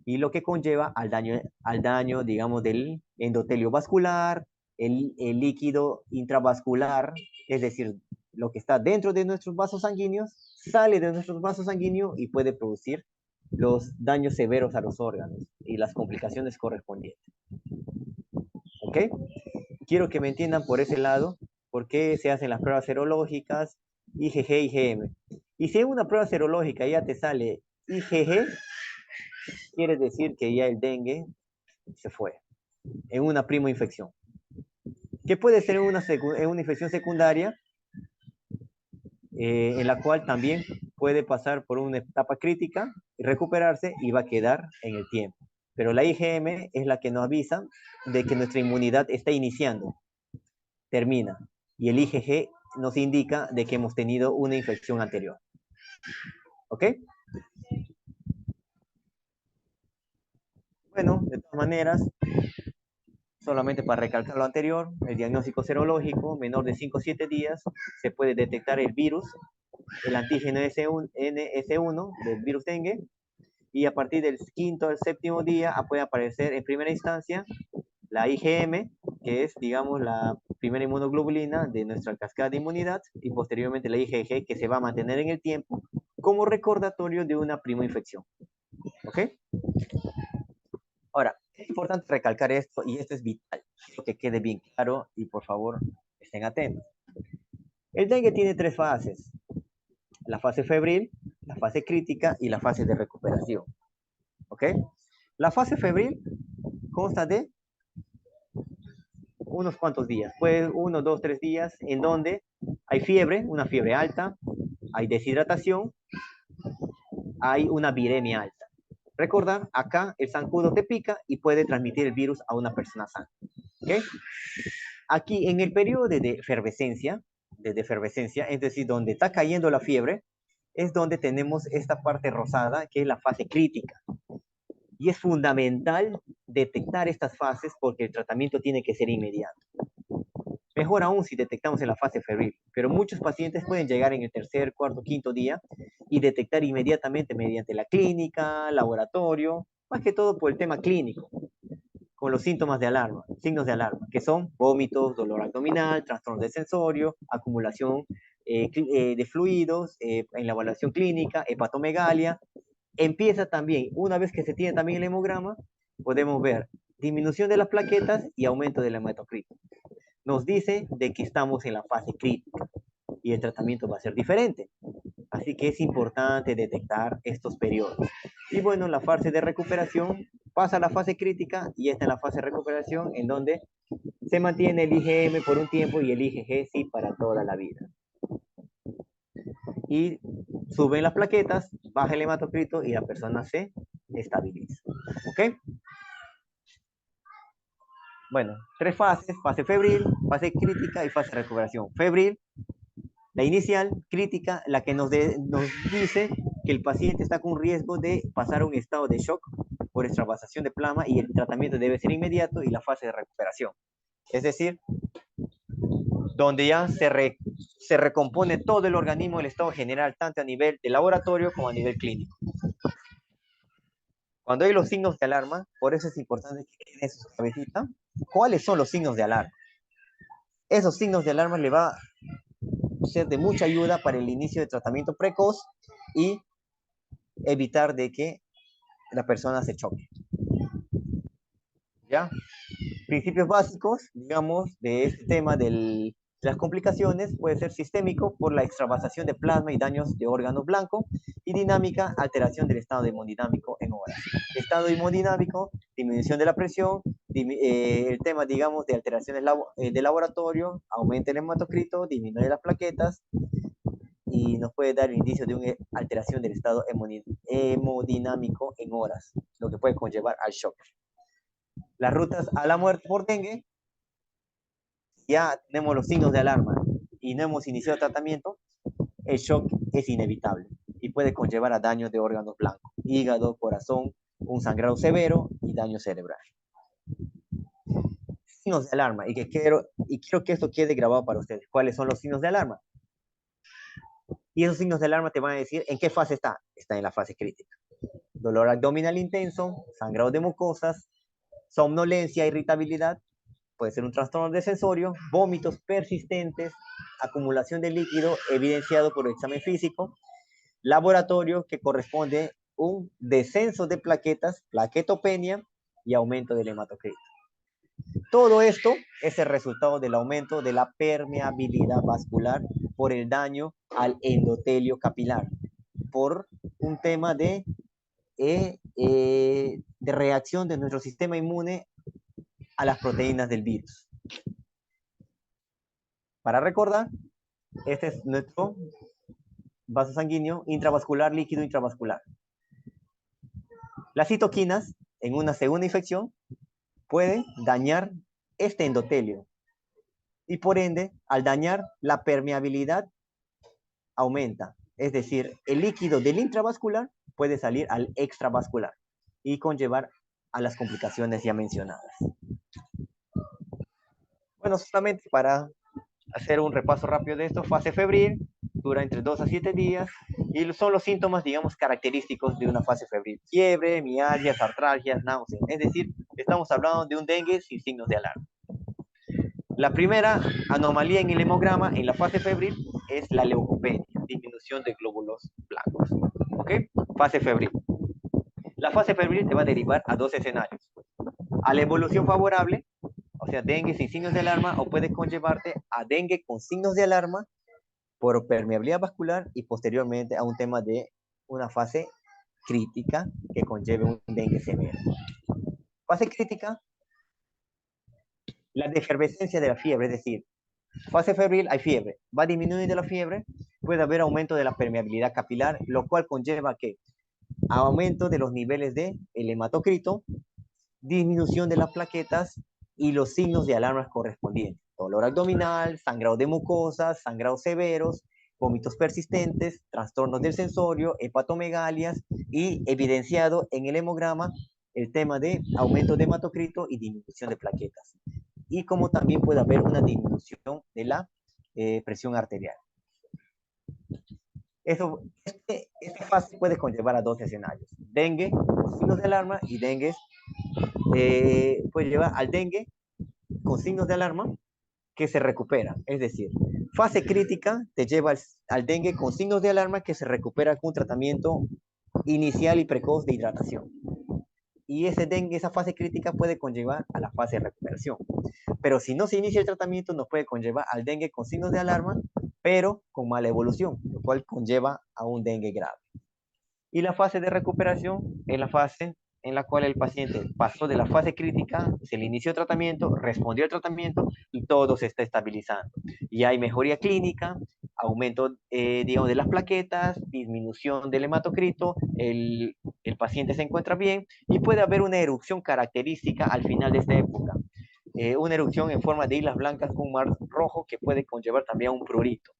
y lo que conlleva al daño digamos, del endotelio vascular, el líquido intravascular, es decir, lo que está dentro de nuestros vasos sanguíneos, sale de nuestros vasos sanguíneos y puede producir los daños severos a los órganos y las complicaciones correspondientes. ¿Ok? Quiero que me entiendan por ese lado por qué se hacen las pruebas serológicas IgG, IgM. Y si en una prueba serológica ya te sale IgG, quiere decir que ya el dengue se fue en una prima infección. ¿Qué puede ser en una infección secundaria? En la cual también puede pasar por una etapa crítica, recuperarse y va a quedar en el tiempo. Pero la IgM es la que nos avisa de que nuestra inmunidad está iniciando, termina. Y el IgG nos indica de que hemos tenido una infección anterior. ¿Ok? Bueno, de todas maneras, solamente para recalcar lo anterior, el diagnóstico serológico, menor de 5 o 7 días, se puede detectar el virus, el antígeno NS1 del virus dengue, y a partir del quinto al séptimo día puede aparecer en primera instancia la IgM, que es, digamos, la primera inmunoglobulina de nuestra cascada de inmunidad, y posteriormente la IgG, que se va a mantener en el tiempo como recordatorio de una prima infección. ¿Ok? Ahora, es importante recalcar esto, y esto es vital, que quede bien claro, y por favor, estén atentos. El dengue tiene 3 fases: la fase febril, la fase crítica y la fase de recuperación. ¿Ok? La fase febril consta de unos cuantos días, pues 1, 2, 3 días, en donde hay fiebre, una fiebre alta, hay deshidratación, hay una viremia alta. Recordar, acá el zancudo te pica y puede transmitir el virus a una persona sana. ¿Okay? Aquí en el periodo de efervescencia, es decir, donde está cayendo la fiebre, es donde tenemos esta parte rosada, que es la fase crítica. Y es fundamental detectar estas fases porque el tratamiento tiene que ser inmediato. Mejor aún si detectamos en la fase febril, pero muchos pacientes pueden llegar en el tercer, cuarto, quinto día y detectar inmediatamente mediante la clínica, laboratorio, más que todo por el tema clínico, con los síntomas de alarma, signos de alarma, que son vómitos, dolor abdominal, trastorno de sensorio, acumulación de fluidos, en la evaluación clínica, hepatomegalia. Empieza también, una vez que se tiene también el hemograma, podemos ver disminución de las plaquetas y aumento del hematocrito. nos dice de que estamos en la fase crítica y el tratamiento va a ser diferente. Así que es importante detectar estos periodos. Y bueno, la fase de recuperación pasa a la fase crítica y está en la fase de recuperación en donde se mantiene el IgM por un tiempo y el IgG sí para toda la vida. Y suben las plaquetas, baja el hematocrito y la persona se estabiliza. ¿Ok? Bueno, 3 fases: fase febril, fase crítica y fase de recuperación. Febril, la inicial; crítica, la que nos dice que el paciente está con riesgo de pasar un estado de shock por extravasación de plasma y el tratamiento debe ser inmediato; y la fase de recuperación, es decir, donde ya se recompone todo el organismo, el estado general, tanto a nivel de laboratorio como a nivel clínico. Cuando hay los signos de alarma, por eso es importante que queden en su cabecita, ¿cuáles son los signos de alarma? Esos signos de alarma le va a ser de mucha ayuda para el inicio de tratamiento precoz y evitar de que la persona se choque. ¿Ya? Principios básicos, digamos, de este tema de las complicaciones: puede ser sistémico por la extravasación de plasma y daños de órgano blanco, y dinámica, alteración del estado hemodinámico en horas. Estado hemodinámico, disminución de la presión, el tema, digamos, de alteraciones de laboratorio, aumenta el hematocrito, disminuye las plaquetas, y nos puede dar el indicio de una alteración del estado hemodinámico en horas, lo que puede conllevar al shock. Las rutas a la muerte por dengue: ya tenemos los signos de alarma y no hemos iniciado tratamiento, el shock es inevitable y puede conllevar a daños de órganos blancos, hígado, corazón, un sangrado severo y daño cerebral. Signos de alarma, y quiero que esto quede grabado para ustedes. ¿Cuáles son los signos de alarma? Y esos signos de alarma te van a decir en qué fase está. Está en la fase crítica. Dolor abdominal intenso, sangrado de mucosas, somnolencia, irritabilidad, puede ser un trastorno de sensorio, vómitos persistentes, acumulación de líquido evidenciado por el examen físico, laboratorio que corresponde un descenso de plaquetas, plaquetopenia y aumento del hematocrito. Todo esto es el resultado del aumento de la permeabilidad vascular por el daño al endotelio capilar, por un tema de reacción de nuestro sistema inmune a las proteínas del virus. Para recordar, este es nuestro vaso sanguíneo intravascular, líquido intravascular. Las citoquinas, en una segunda infección, pueden dañar este endotelio y por ende, al dañar, la permeabilidad aumenta. Es decir, el líquido del intravascular puede salir al extravascular y conllevar a las complicaciones ya mencionadas. Bueno, solamente para hacer un repaso rápido de esto: fase febril dura entre 2 a 7 días y son los síntomas, digamos, característicos de una fase febril: fiebre, mialgias, artralgias, náuseas. Es decir, estamos hablando de un dengue sin signos de alarma. La primera anomalía en el hemograma en la fase febril es la leucopenia, disminución de glóbulos blancos. ¿Ok? Fase febril. La fase febril te va a derivar a 2 escenarios: a la evolución favorable, o sea, dengue sin signos de alarma, o puede conllevarte a dengue con signos de alarma por permeabilidad vascular y posteriormente a un tema de una fase crítica que conlleve un dengue severo. Fase crítica: la defervescencia de la fiebre, es decir, fase febril hay fiebre, va disminuyendo la fiebre, puede haber aumento de la permeabilidad capilar, lo cual conlleva que aumento de los niveles de hematocrito, disminución de las plaquetas y los signos de alarma correspondientes: dolor abdominal, sangrado de mucosas, sangrados severos, vómitos persistentes, trastornos del sensorio, hepatomegalias y evidenciado en el hemograma el tema de aumento de hematocrito y disminución de plaquetas. Y como también puede haber una disminución de la presión arterial. Esta fase puede conllevar a 2 escenarios: dengue con signos de alarma y dengue puede llevar al dengue con signos de alarma que se recupera. Es decir, fase crítica te lleva al dengue con signos de alarma que se recupera con un tratamiento inicial y precoz de hidratación. y ese dengue, esa fase crítica puede conllevar a la fase de recuperación. Pero si no se inicia el tratamiento, nos puede conllevar al dengue con signos de alarma, pero con mala evolución, lo cual conlleva a un dengue grave. Y la fase de recuperación es la fase en la cual el paciente pasó de la fase crítica, se le inició tratamiento, respondió al tratamiento y todo se está estabilizando. Y hay mejoría clínica, aumento, digamos, de las plaquetas, disminución del hematocrito, el paciente se encuentra bien y puede haber una erupción característica al final de esta época. Una erupción en forma de islas blancas con un mar rojo que puede conllevar también a un prurito,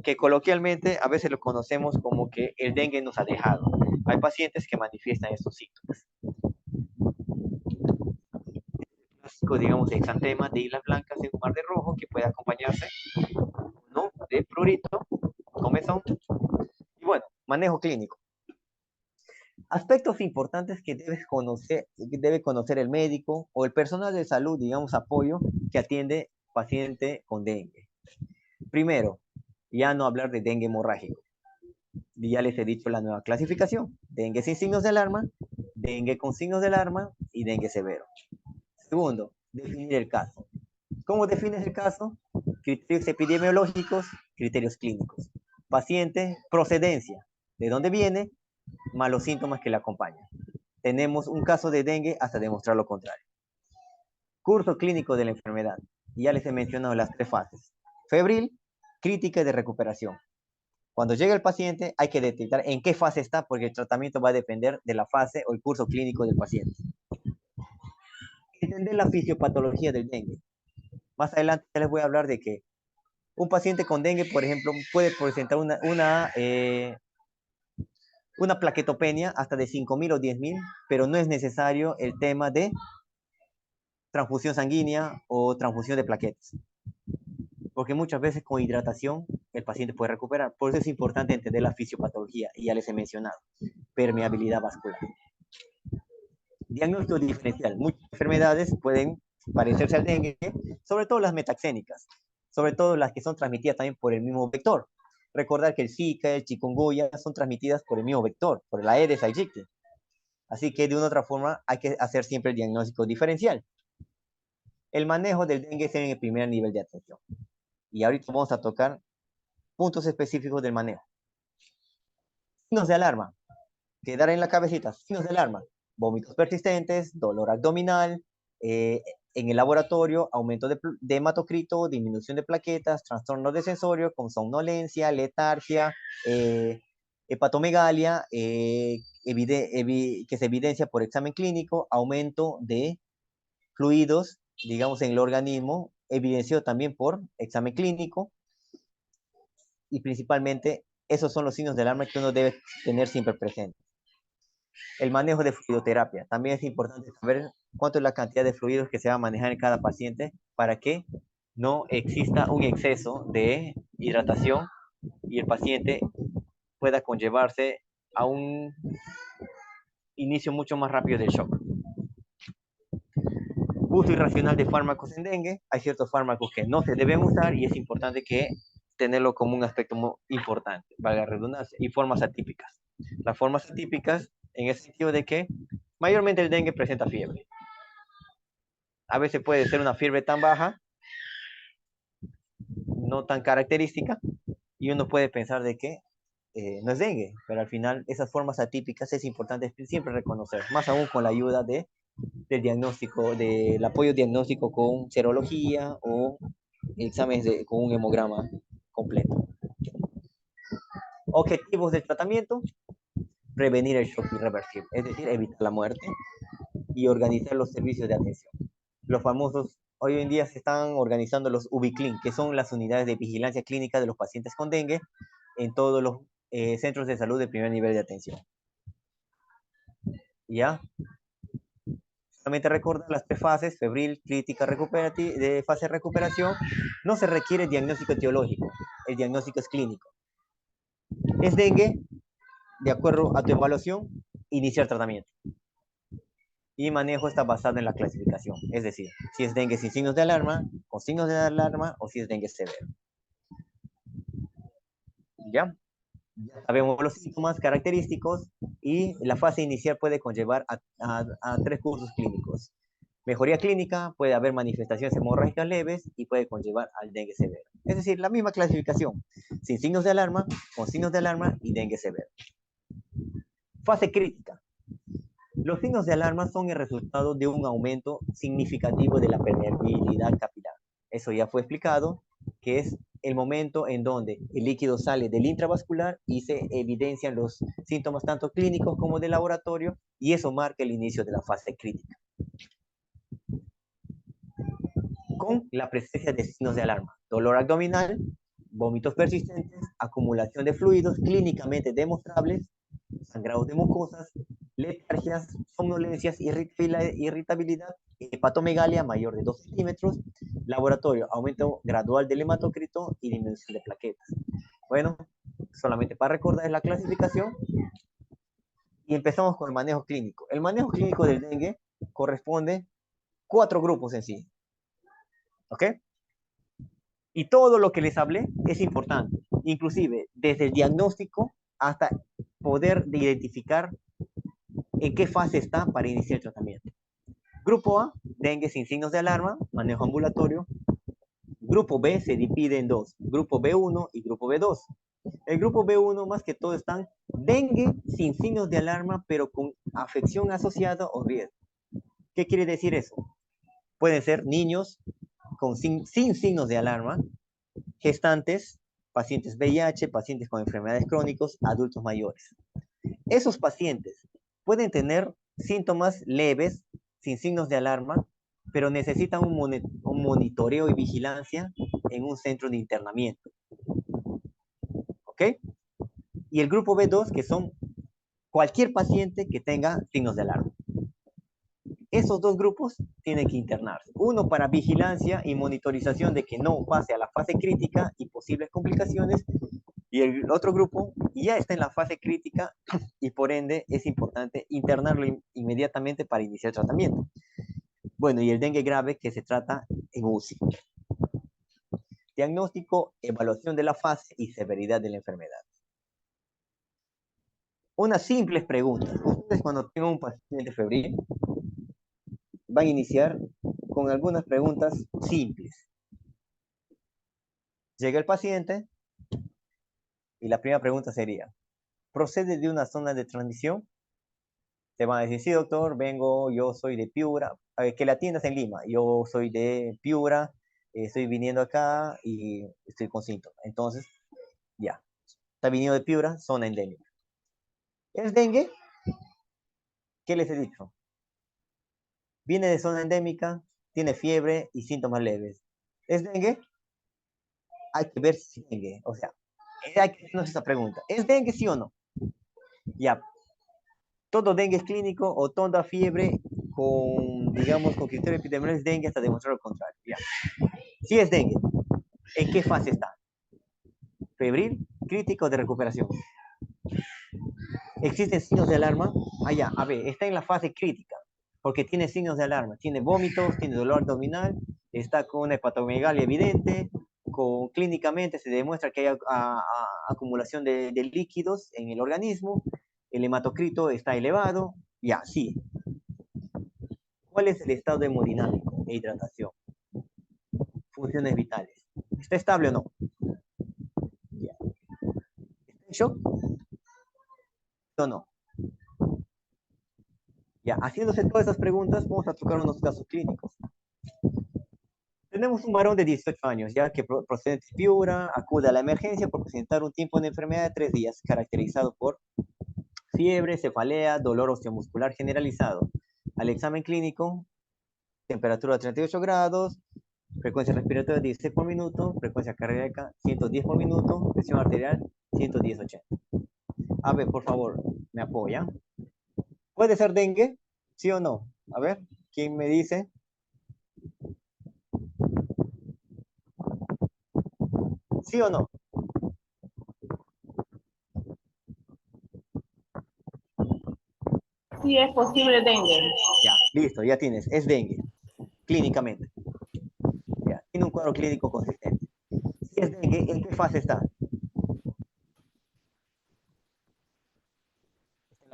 que coloquialmente a veces lo conocemos como que el dengue nos ha dejado. Hay pacientes que manifiestan estos síntomas. Clásico, digamos, de exantema de islas blancas en un mar de rojo que puede acompañarse, ¿no?, de prurito, comezón. Y bueno, manejo clínico. Aspectos importantes que debe conocer el médico o el personal de salud, digamos, apoyo, que atiende paciente con dengue. Primero, ya no hablar de dengue hemorrágico. Ya les he dicho la nueva clasificación: dengue sin signos de alarma, dengue con signos de alarma y dengue severo. Segundo, definir el caso. ¿Cómo defines el caso? Criterios epidemiológicos, criterios clínicos. Paciente, procedencia, de dónde viene, más los síntomas que le acompañan. Tenemos un caso de dengue hasta demostrar lo contrario. Curso clínico de la enfermedad. Ya les he mencionado las 3 fases: febril, crítica y de recuperación. Cuando llega el paciente hay que detectar en qué fase está, porque el tratamiento va a depender de la fase o el curso clínico del paciente. Entender la fisiopatología del dengue. Más adelante les voy a hablar de que un paciente con dengue, por ejemplo, puede presentar una plaquetopenia hasta de 5.000 o 10.000, pero no es necesario el tema de transfusión sanguínea o transfusión de plaquetas, porque muchas veces con hidratación el paciente puede recuperar. Por eso es importante entender la fisiopatología, y ya les he mencionado: permeabilidad vascular. Diagnóstico diferencial. Muchas enfermedades pueden parecerse al dengue, sobre todo las metaxénicas, sobre todo las que son transmitidas también por el mismo vector. Recordar que el Zika, el chikungunya son transmitidas por el mismo vector, por el Aedes aegypti. Así que de una u otra forma hay que hacer siempre el diagnóstico diferencial. El manejo del dengue es en el primer nivel de atención. Y ahorita vamos a tocar puntos específicos del manejo. Signos de alarma. Quedar en la cabecita: signos de alarma: vómitos persistentes, dolor abdominal, en el laboratorio, aumento de hematocrito, disminución de plaquetas, trastorno de sensorio con somnolencia, letargia, hepatomegalia, que se evidencia por examen clínico, aumento de fluidos, digamos, en el organismo, evidenció también por examen clínico, y principalmente esos son los signos de alarma que uno debe tener siempre presente. El manejo de fluidoterapia. También es importante saber cuánto es la cantidad de fluidos que se va a manejar en cada paciente para que no exista un exceso de hidratación y el paciente pueda conllevarse a un inicio mucho más rápido del shock. Uso irracional de fármacos en dengue. Hay ciertos fármacos que no se deben usar y es importante que tenerlo como un aspecto muy importante, valga la redundancia. Y formas atípicas. Las formas atípicas en el sentido de que mayormente el dengue presenta fiebre. A veces puede ser una fiebre tan baja, no tan característica, y uno puede pensar de que no es dengue, pero al final esas formas atípicas es importante siempre reconocer, más aún con la ayuda del diagnóstico, del apoyo diagnóstico con serología o exámenes con un hemograma completo. Objetivos del tratamiento: prevenir el shock irreversible, es decir, evitar la muerte, y organizar los servicios de atención. Los famosos, hoy en día se están organizando los UBICLIN, que son las unidades de vigilancia clínica de los pacientes con dengue en todos los centros de salud de primer nivel de atención. ¿Ya? Solamente recordar las 3 fases: febril, crítica, de fase de recuperación. No se requiere diagnóstico etiológico, el diagnóstico es clínico. Es dengue, de acuerdo a tu evaluación, iniciar tratamiento. Y manejo está basado en la clasificación, es decir, si es dengue sin signos de alarma, con signos de alarma, o si es dengue severo. ¿Ya? Ya sabemos los síntomas característicos y la fase inicial puede conllevar a 3 cursos clínicos. Mejoría clínica, puede haber manifestaciones hemorrágicas leves y puede conllevar al dengue severo. Es decir, la misma clasificación, sin signos de alarma, con signos de alarma y dengue severo. Fase crítica. Los signos de alarma son el resultado de un aumento significativo de la permeabilidad capilar. Eso ya fue explicado, que es el momento en donde el líquido sale del intravascular y se evidencian los síntomas tanto clínicos como de laboratorio, y eso marca el inicio de la fase crítica. Con la presencia de signos de alarma, dolor abdominal, vómitos persistentes, acumulación de fluidos clínicamente demostrables, sangrados de mucosas, letargias, somnolencias, irritabilidad, hepatomegalia mayor de 2 centímetros, laboratorio, aumento gradual del hematocrito y disminución de plaquetas. Bueno, solamente para recordar la clasificación. Y empezamos con el manejo clínico. El manejo clínico del dengue corresponde a 4 grupos en sí. ¿Ok? Y todo lo que les hablé es importante, inclusive desde el diagnóstico hasta poder identificar en qué fase está para iniciar el tratamiento. Grupo A, dengue sin signos de alarma, manejo ambulatorio. Grupo B se divide en 2, grupo B1 y grupo B2. El grupo B1 más que todo están dengue sin signos de alarma, pero con afección asociada o riesgo. ¿Qué quiere decir eso? Pueden ser niños sin signos de alarma, gestantes, pacientes VIH, pacientes con enfermedades crónicas, adultos mayores. Esos pacientes pueden tener síntomas leves, sin signos de alarma, pero necesitan un monitoreo y vigilancia en un centro de internamiento. ¿Ok? Y el grupo B2, que son cualquier paciente que tenga signos de alarma. Esos 2 grupos tienen que internarse. Uno para vigilancia y monitorización de que no pase a la fase crítica y posibles complicaciones. Y el otro grupo ya está en la fase crítica y por ende es importante internarlo inmediatamente para iniciar el tratamiento. Bueno, y el dengue grave que se trata en UCI. Diagnóstico, evaluación de la fase y severidad de la enfermedad. Unas simples preguntas. Ustedes cuando tengan un paciente febril van a iniciar con algunas preguntas simples. Llega el paciente y la primera pregunta sería, ¿procede de una zona de transmisión? Te van a decir, sí, doctor, vengo, yo soy de Piura, que la atiendas en Lima, yo soy de Piura, estoy viniendo acá y estoy con síntomas. Entonces, ya, está viniendo de Piura, zona endémica. ¿Es dengue? ¿Qué les he dicho? Viene de zona endémica, tiene fiebre y síntomas leves. ¿Es dengue? Hay que ver si es dengue, o sea, hay que hacernos esa pregunta. ¿Es dengue sí o no? Ya, todo dengue es clínico o toda fiebre con, digamos, con criterio epidemiológico es dengue hasta demostrar lo contrario. Ya. Si es dengue, ¿en qué fase está? ¿Febril, crítico o de recuperación? ¿Existen signos de alarma? Ah, ya, a ver, está en la fase crítica, porque tiene signos de alarma. Tiene vómitos, tiene dolor abdominal, está con una hepatomegalia evidente, clínicamente se demuestra que hay acumulación de líquidos en el organismo, el hematocrito está elevado, ya, sí. ¿Cuál es el estado hemodinámico e hidratación? Funciones vitales. ¿Está estable o no? Ya. ¿Está en shock o no? Ya, haciéndose todas esas preguntas, vamos a tocar unos casos clínicos. Tenemos un varón de 18 años, ya que procedente de Piura, acude a la emergencia por presentar un tiempo de enfermedad de 3 días, caracterizado por fiebre, cefalea, dolor osteomuscular generalizado. Al examen clínico, temperatura 38 grados, frecuencia respiratoria 16 por minuto, frecuencia cardíaca 110 por minuto, presión arterial 110/80. A ver, por favor, me apoya. ¿Puede ser dengue? ¿Sí o no? A ver, ¿quién me dice? ¿Sí o no? Sí, es posible dengue. Ya, listo, ya tienes. Es dengue, clínicamente. Ya, tiene un cuadro clínico consistente. Si es dengue, ¿en qué fase está?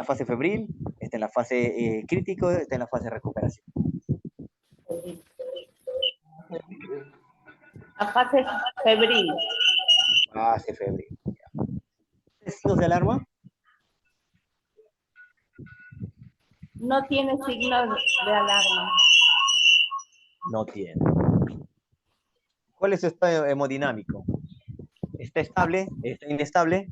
la fase febril, está en la fase crítico, está en la fase de recuperación. La fase febril. Fase febril. ¿Signos de alarma? No tiene signos de alarma. No tiene. ¿Cuál es su estado hemodinámico? ¿Está estable? ¿Está inestable?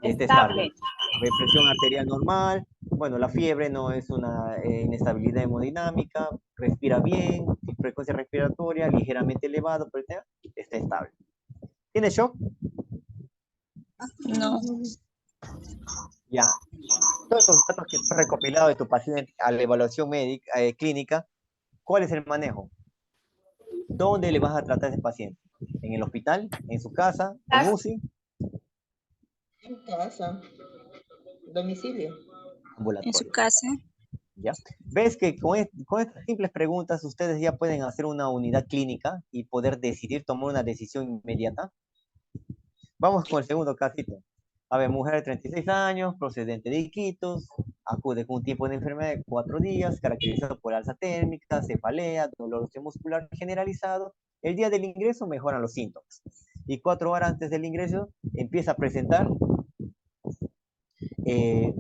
Está estable. Presión arterial normal. Bueno, la fiebre no es una inestabilidad hemodinámica. Respira bien. Frecuencia respiratoria ligeramente elevada, pero está estable. ¿Tiene shock? No. Ya. Todos estos datos que has recopilado de tu paciente a la evaluación médica, clínica, ¿cuál es el manejo? ¿Dónde le vas a tratar a ese paciente? ¿En el hospital? ¿En su casa? ¿En UCI? En casa. Domicilio. Ambulatorio. En su casa. ¿Ya? ¿Ves que con estas simples preguntas ustedes ya pueden hacer una unidad clínica y poder decidir, tomar una decisión inmediata? Vamos con el segundo casito. A ver, mujer de 36 años, procedente de Iquitos, acude con un tiempo de enfermedad de 4 días, caracterizado por alza térmica, cefalea, dolor muscular generalizado. El día del ingreso mejoran los síntomas. Y 4 horas antes del ingreso empieza a presentar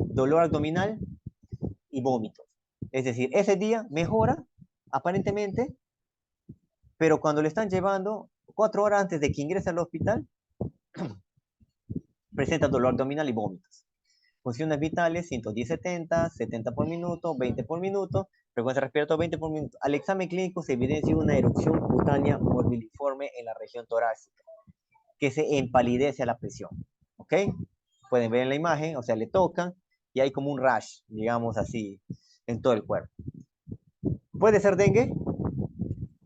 dolor abdominal y vómitos. Es decir, ese día mejora, aparentemente, pero cuando le están llevando 4 horas antes de que ingrese al hospital, presenta dolor abdominal y vómitos. Funciones vitales, 110-70, 70 por minuto, 20 por minuto, frecuencia respiratoria 20 por minuto. Al examen clínico se evidencia una erupción cutánea morbiliforme en la región torácica, que se empalidece a la presión. ¿Ok? Pueden ver en la imagen, o sea, le tocan y hay como un rash, digamos así, en todo el cuerpo. ¿Puede ser dengue?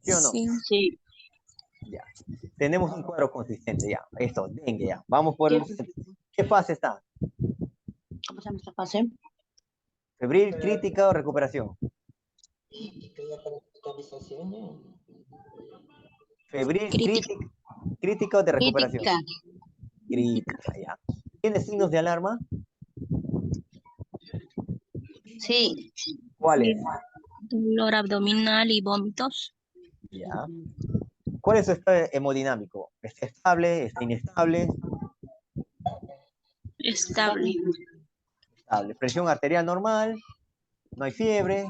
¿Sí o no? Sí. Ya. Tenemos un cuadro consistente, ya. Esto, dengue, ya. Vamos por el... ¿Qué fase está? ¿Cómo se llama esta fase? ¿Febril, crítica o recuperación? ¿Febril, crítica o de recuperación? Crítica, ya. ¿Tiene signos de alarma? Sí. ¿Cuáles? Dolor abdominal y vómitos. Ya. ¿Cuál es su estado hemodinámico? ¿Está estable? ¿Está inestable? Estable. Estable. ¿Presión arterial normal? ¿No hay fiebre?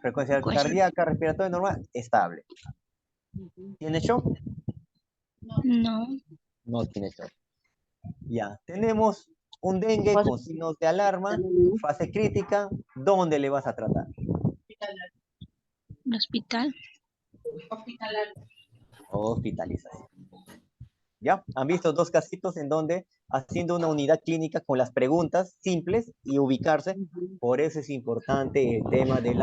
¿Frecuencia cardíaca, respiratoria normal? Estable. ¿Tiene shock? No. No tiene shock. Ya. Tenemos un dengue con signos de alarma, fase crítica. ¿Dónde le vas a tratar? El hospital. Hospitalización. ¿Ya? Han visto dos casitos en donde haciendo una unidad clínica con las preguntas simples y ubicarse. Por eso es importante el tema de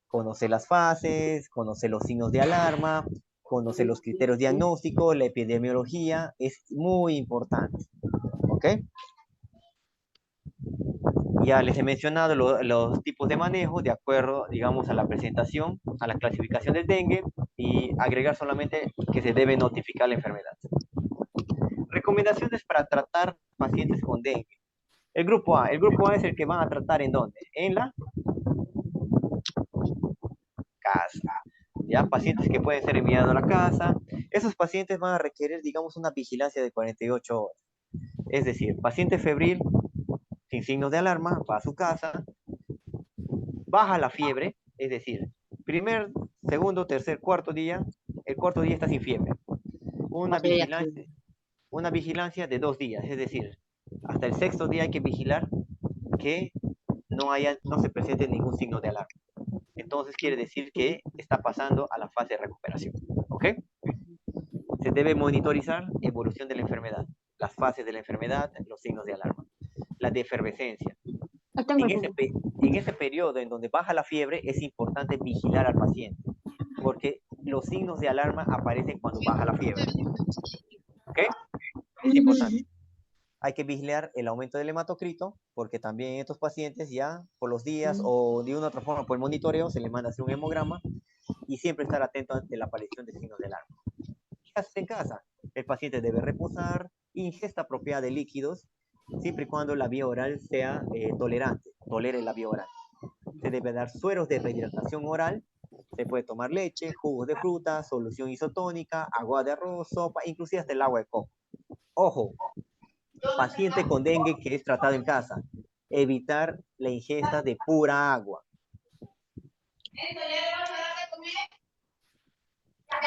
conocer las fases, conocer los signos de alarma, conocer los criterios diagnósticos, la epidemiología. Es muy importante. ¿Ok? Ya les he mencionado los tipos de manejo de acuerdo, digamos, a la presentación, a la clasificación del dengue y agregar solamente que se debe notificar la enfermedad. Recomendaciones para tratar pacientes con dengue. El grupo A es el que van a tratar ¿en dónde? En la casa. ¿Ya? Pacientes que pueden ser enviados a la casa. Esos pacientes van a requerir, digamos, una vigilancia de 48 horas. Es decir, paciente febril, sin signos de alarma, va a su casa, baja la fiebre, es decir, primer, segundo, tercer, cuarto día, el cuarto día está sin fiebre. Una vigilancia de 2 días, es decir, hasta el sexto día hay que vigilar que no se presente ningún signo de alarma. Entonces quiere decir que está pasando a la fase de recuperación. ¿Ok? Se debe monitorizar evolución de la enfermedad, las fases de la enfermedad, los signos de alarma. La de efervescencia. En ese periodo en donde baja la fiebre es importante vigilar al paciente, porque los signos de alarma aparecen cuando baja la fiebre. ¿Ok? Es importante. Hay que vigilar el aumento del hematocrito, porque también en estos pacientes ya por los días o de una u otra forma por el monitoreo se le manda a hacer un hemograma y siempre estar atento ante la aparición de signos de alarma. ¿Qué haces en casa? El paciente debe reposar, ingesta apropiada de líquidos, siempre y cuando la vía oral sea tolerante, tolere la vía oral. Se debe dar sueros de rehidratación oral, se puede tomar leche, jugos de fruta, solución isotónica, agua de arroz, sopa, inclusive hasta el agua de coco. Ojo, paciente con dengue que es tratado en casa, evitar la ingesta de pura agua.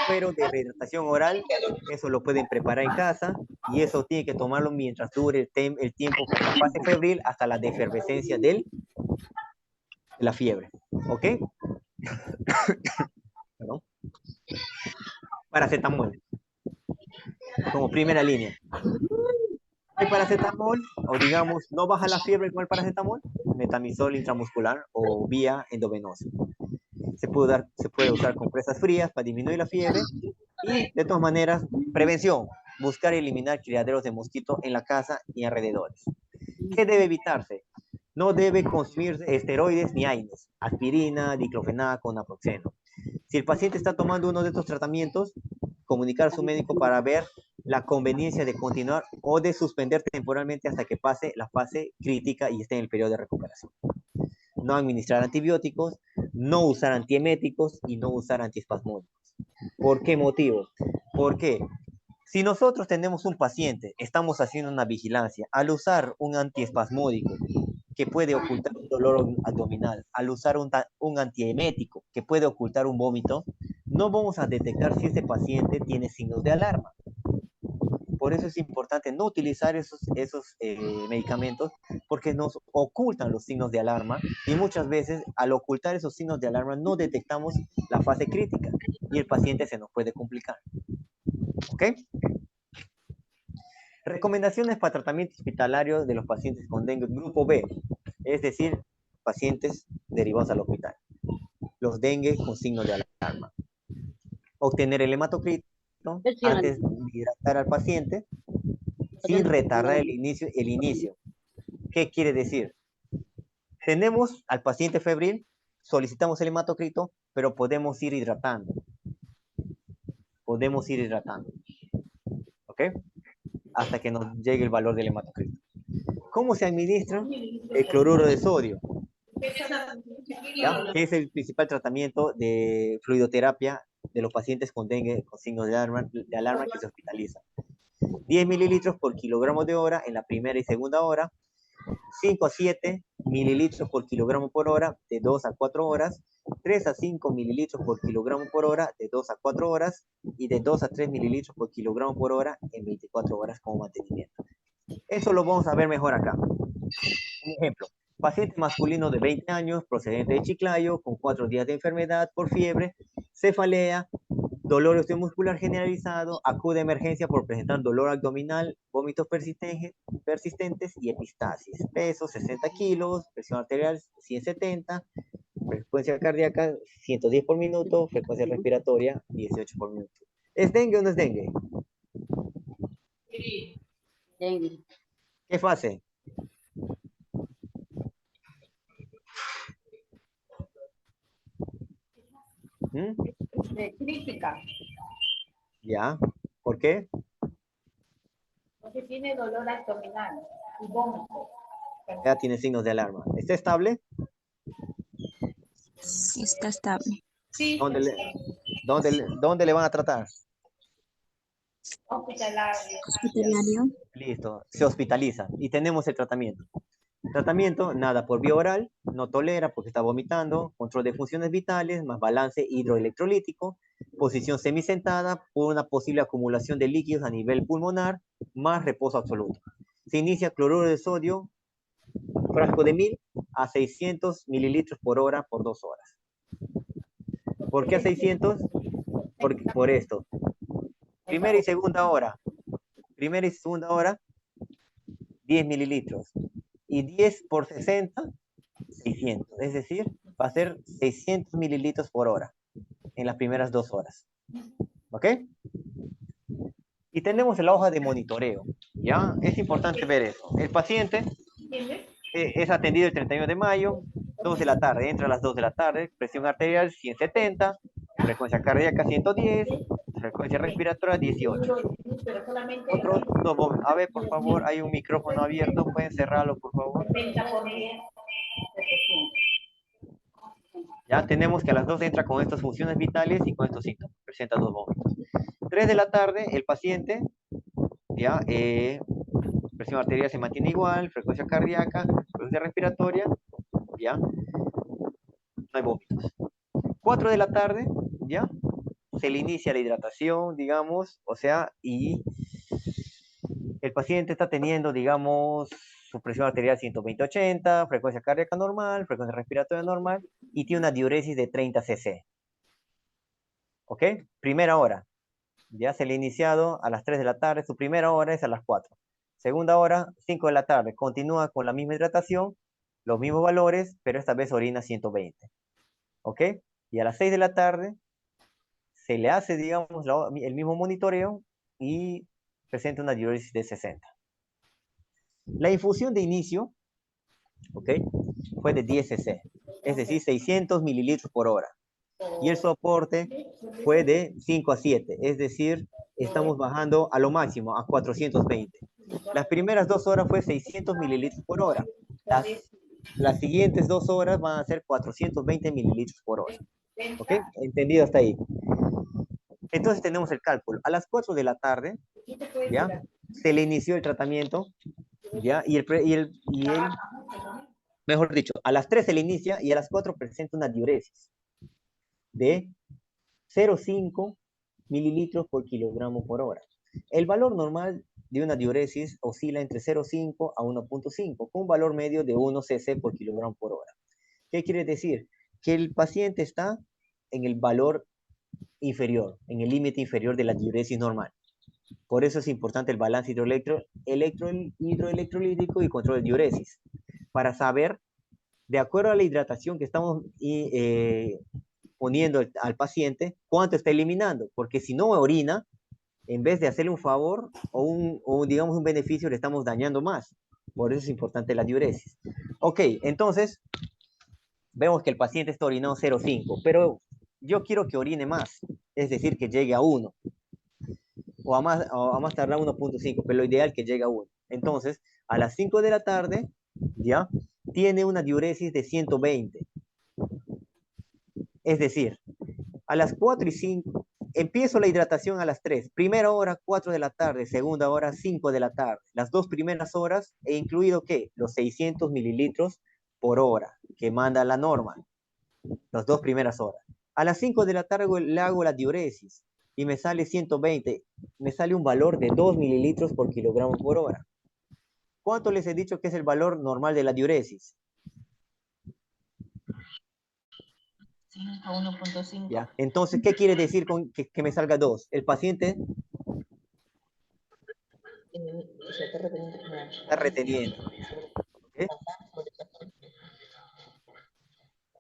Suero de rehidratación oral, eso lo pueden preparar en casa y eso tiene que tomarlo mientras dure el tiempo por la fase febril hasta la defervescencia de la fiebre. ¿Ok? Perdón. Paracetamol, como primera línea. El paracetamol, o digamos, no baja la fiebre con el paracetamol, metamizol intramuscular o vía endovenosa. Se puede usar compresas frías para disminuir la fiebre y, de todas maneras, prevención, buscar eliminar criaderos de mosquito en la casa y alrededores. ¿Qué debe evitarse? No debe consumir esteroides ni AINES, aspirina, diclofenaco, naproxeno. Si el paciente está tomando uno de estos tratamientos, comunicar a su médico para ver la conveniencia de continuar o de suspender temporalmente hasta que pase la fase crítica y esté en el periodo de recuperación. No administrar antibióticos, no usar antieméticos y no usar antiespasmódicos. ¿Por qué motivo? Porque si nosotros tenemos un paciente, estamos haciendo una vigilancia, al usar un antiespasmódico que puede ocultar un dolor abdominal, al usar un antiemético que puede ocultar un vómito, no vamos a detectar si ese paciente tiene signos de alarma. Por eso es importante no utilizar esos medicamentos porque nos ocultan los signos de alarma y muchas veces al ocultar esos signos de alarma no detectamos la fase crítica y el paciente se nos puede complicar. ¿Ok? Recomendaciones para tratamiento hospitalario de los pacientes con dengue grupo B, es decir, pacientes derivados al hospital. Los dengue con signos de alarma. Obtener el hematocrito antes de hidratar al paciente sin retardar el inicio. ¿Qué quiere decir? Tenemos al paciente febril, solicitamos el hematocrito, pero podemos ir hidratando. ¿Ok? Hasta que nos llegue el valor del hematocrito. ¿Cómo se administra el cloruro de sodio? ¿Ya? Que es el principal tratamiento de fluidoterapia de los pacientes con dengue con signos de alarma que se hospitalizan. 10 mililitros por kilogramo de hora en la primera y segunda hora, 5 a 7 mililitros por kilogramo por hora de 2 a 4 horas, 3 a 5 mililitros por kilogramo por hora de 2 a 4 horas y de 2 a 3 mililitros por kilogramo por hora en 24 horas como mantenimiento. Eso lo vamos a ver mejor acá. Un ejemplo, paciente masculino de 20 años, procedente de Chiclayo, con 4 días de enfermedad por fiebre, cefalea, dolor osteomuscular generalizado, acude a emergencia por presentar dolor abdominal, vómitos persistentes y epistasis. Peso 60 kilos, presión arterial 170, frecuencia cardíaca 110 por minuto, frecuencia respiratoria 18 por minuto. ¿Es dengue o no es dengue? Dengue. ¿Qué fase? Crítica. ¿Ya? ¿Por qué? Porque tiene dolor abdominal y vómito. Ya tiene signos de alarma. ¿Está estable? Sí, está estable. Sí. ¿Dónde le van a tratar? Hospitalario. Hospitalario. Listo, se hospitaliza y tenemos el tratamiento. Tratamiento, nada por vía oral, no tolera porque está vomitando, control de funciones vitales, más balance hidroelectrolítico, posición semisentada por una posible acumulación de líquidos a nivel pulmonar, más reposo absoluto. Se inicia cloruro de sodio, frasco de 1000 a 600 mililitros por hora por 2 horas. ¿Por qué a 600? Por esto. Primera y segunda hora, 10 mililitros. Y 10 por 60, 600. Es decir, va a ser 600 mililitros por hora en las primeras 2 horas. ¿Ok? Y tenemos la hoja de monitoreo. ¿Ya? Es importante ver eso. El paciente es atendido el 31 de mayo, 2 de la tarde. Entra a las 2 de la tarde. Presión arterial 170. Frecuencia cardíaca 110. Frecuencia respiratoria 18. Pero solamente Otros dos vómitos. A ver, por favor, hay un micrófono abierto. ¿Pueden cerrarlo, por favor? 70%. Ya tenemos que a las 2 entra con estas funciones vitales y con estos síntomas. Presenta 2 vómitos. 3 de la tarde, el paciente, ya, presión arterial se mantiene igual, frecuencia cardíaca, frecuencia respiratoria, ya, no hay vómitos. 4 de la tarde, ya, se le inicia la hidratación, digamos, o sea, y el paciente está teniendo, digamos, su presión arterial 120/80, frecuencia cardíaca normal, frecuencia respiratoria normal, y tiene una diuresis de 30 cc. ¿Ok? Primera hora. Ya se le ha iniciado a las 3 de la tarde, su primera hora es a las 4. Segunda hora, 5 de la tarde, continúa con la misma hidratación, los mismos valores, pero esta vez orina 120. ¿Ok? Y a las 6 de la tarde se le hace, digamos, el mismo monitoreo y presenta una diuresis de 60. La infusión de inicio, ¿ok?, fue de 10 cc, es decir, 600 mililitros por hora. Y el soporte fue de 5 a 7, es decir, estamos bajando a lo máximo, a 420. Las primeras 2 horas fue 600 mililitros por hora. Las siguientes 2 horas van a ser 420 mililitros por hora. ¿Ok? ¿Entendido hasta ahí? Entonces tenemos el cálculo. A las 4 de la tarde, ¿ya?, se le inició el tratamiento, ¿ya? Mejor dicho, a las 3 se le inicia y a las 4 presenta una diuresis de 0,5 mililitros por kilogramo por hora. El valor normal de una diuresis oscila entre 0,5 a 1,5, con un valor medio de 1 cc por kilogramo por hora. ¿Qué quiere decir? Que el paciente está en el valor inferior, en el límite inferior de la diuresis normal. Por eso es importante el balance hidroelectrolítico y control de diuresis, para saber, de acuerdo a la hidratación que estamos poniendo al paciente, cuánto está eliminando, porque si no orina, en vez de hacerle un favor o digamos un beneficio, le estamos dañando más. Por eso es importante la diuresis. Ok, entonces, vemos que el paciente está orinando 0,5, pero yo quiero que orine más, es decir, que llegue a 1, o a más tardar 1,5, pero lo ideal es que llegue a 1. Entonces, a las 5 de la tarde, ya, tiene una diuresis de 120. Es decir, a las 4 y 5, empiezo la hidratación a las 3. Primera hora, 4 de la tarde. Segunda hora, 5 de la tarde. Las 2 primeras horas he incluido, ¿qué? Los 600 mililitros por hora que manda la norma. Las 2 primeras horas. A las 5 de la tarde le hago la diuresis y me sale 120. Me sale un valor de 2 mililitros por kilogramo por hora. ¿Cuánto les he dicho que es el valor normal de la diuresis? 1.5. ¿Ya? Entonces, ¿qué quiere decir con que me salga 2? El paciente Se está reteniendo. está reteniendo. ¿Okay?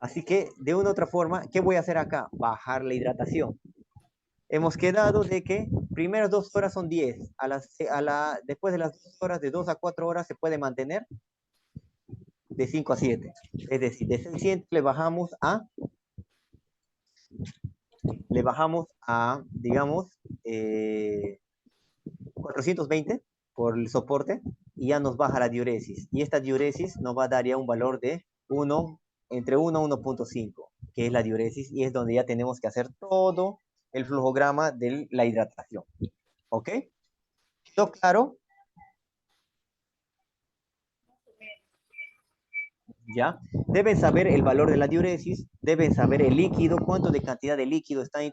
Así que, de una u otra forma, ¿qué voy a hacer acá? Bajar la hidratación. Hemos quedado de que primeras 2 horas son 10. Después de las 2 horas, de 2 a 4 horas, se puede mantener de 5 a 7. Es decir, de 600 le bajamos a, digamos, 420 por el soporte, y ya nos baja la diuresis. Y esta diuresis nos va a dar ya un valor de 1, entre 1 a 1.5, que es la diuresis, y es donde ya tenemos que hacer todo el flujograma de la hidratación. ¿Ok? ¿Quedó claro? ¿Ya? Deben saber el valor de la diuresis, deben saber el líquido, cuánto de cantidad de líquido están,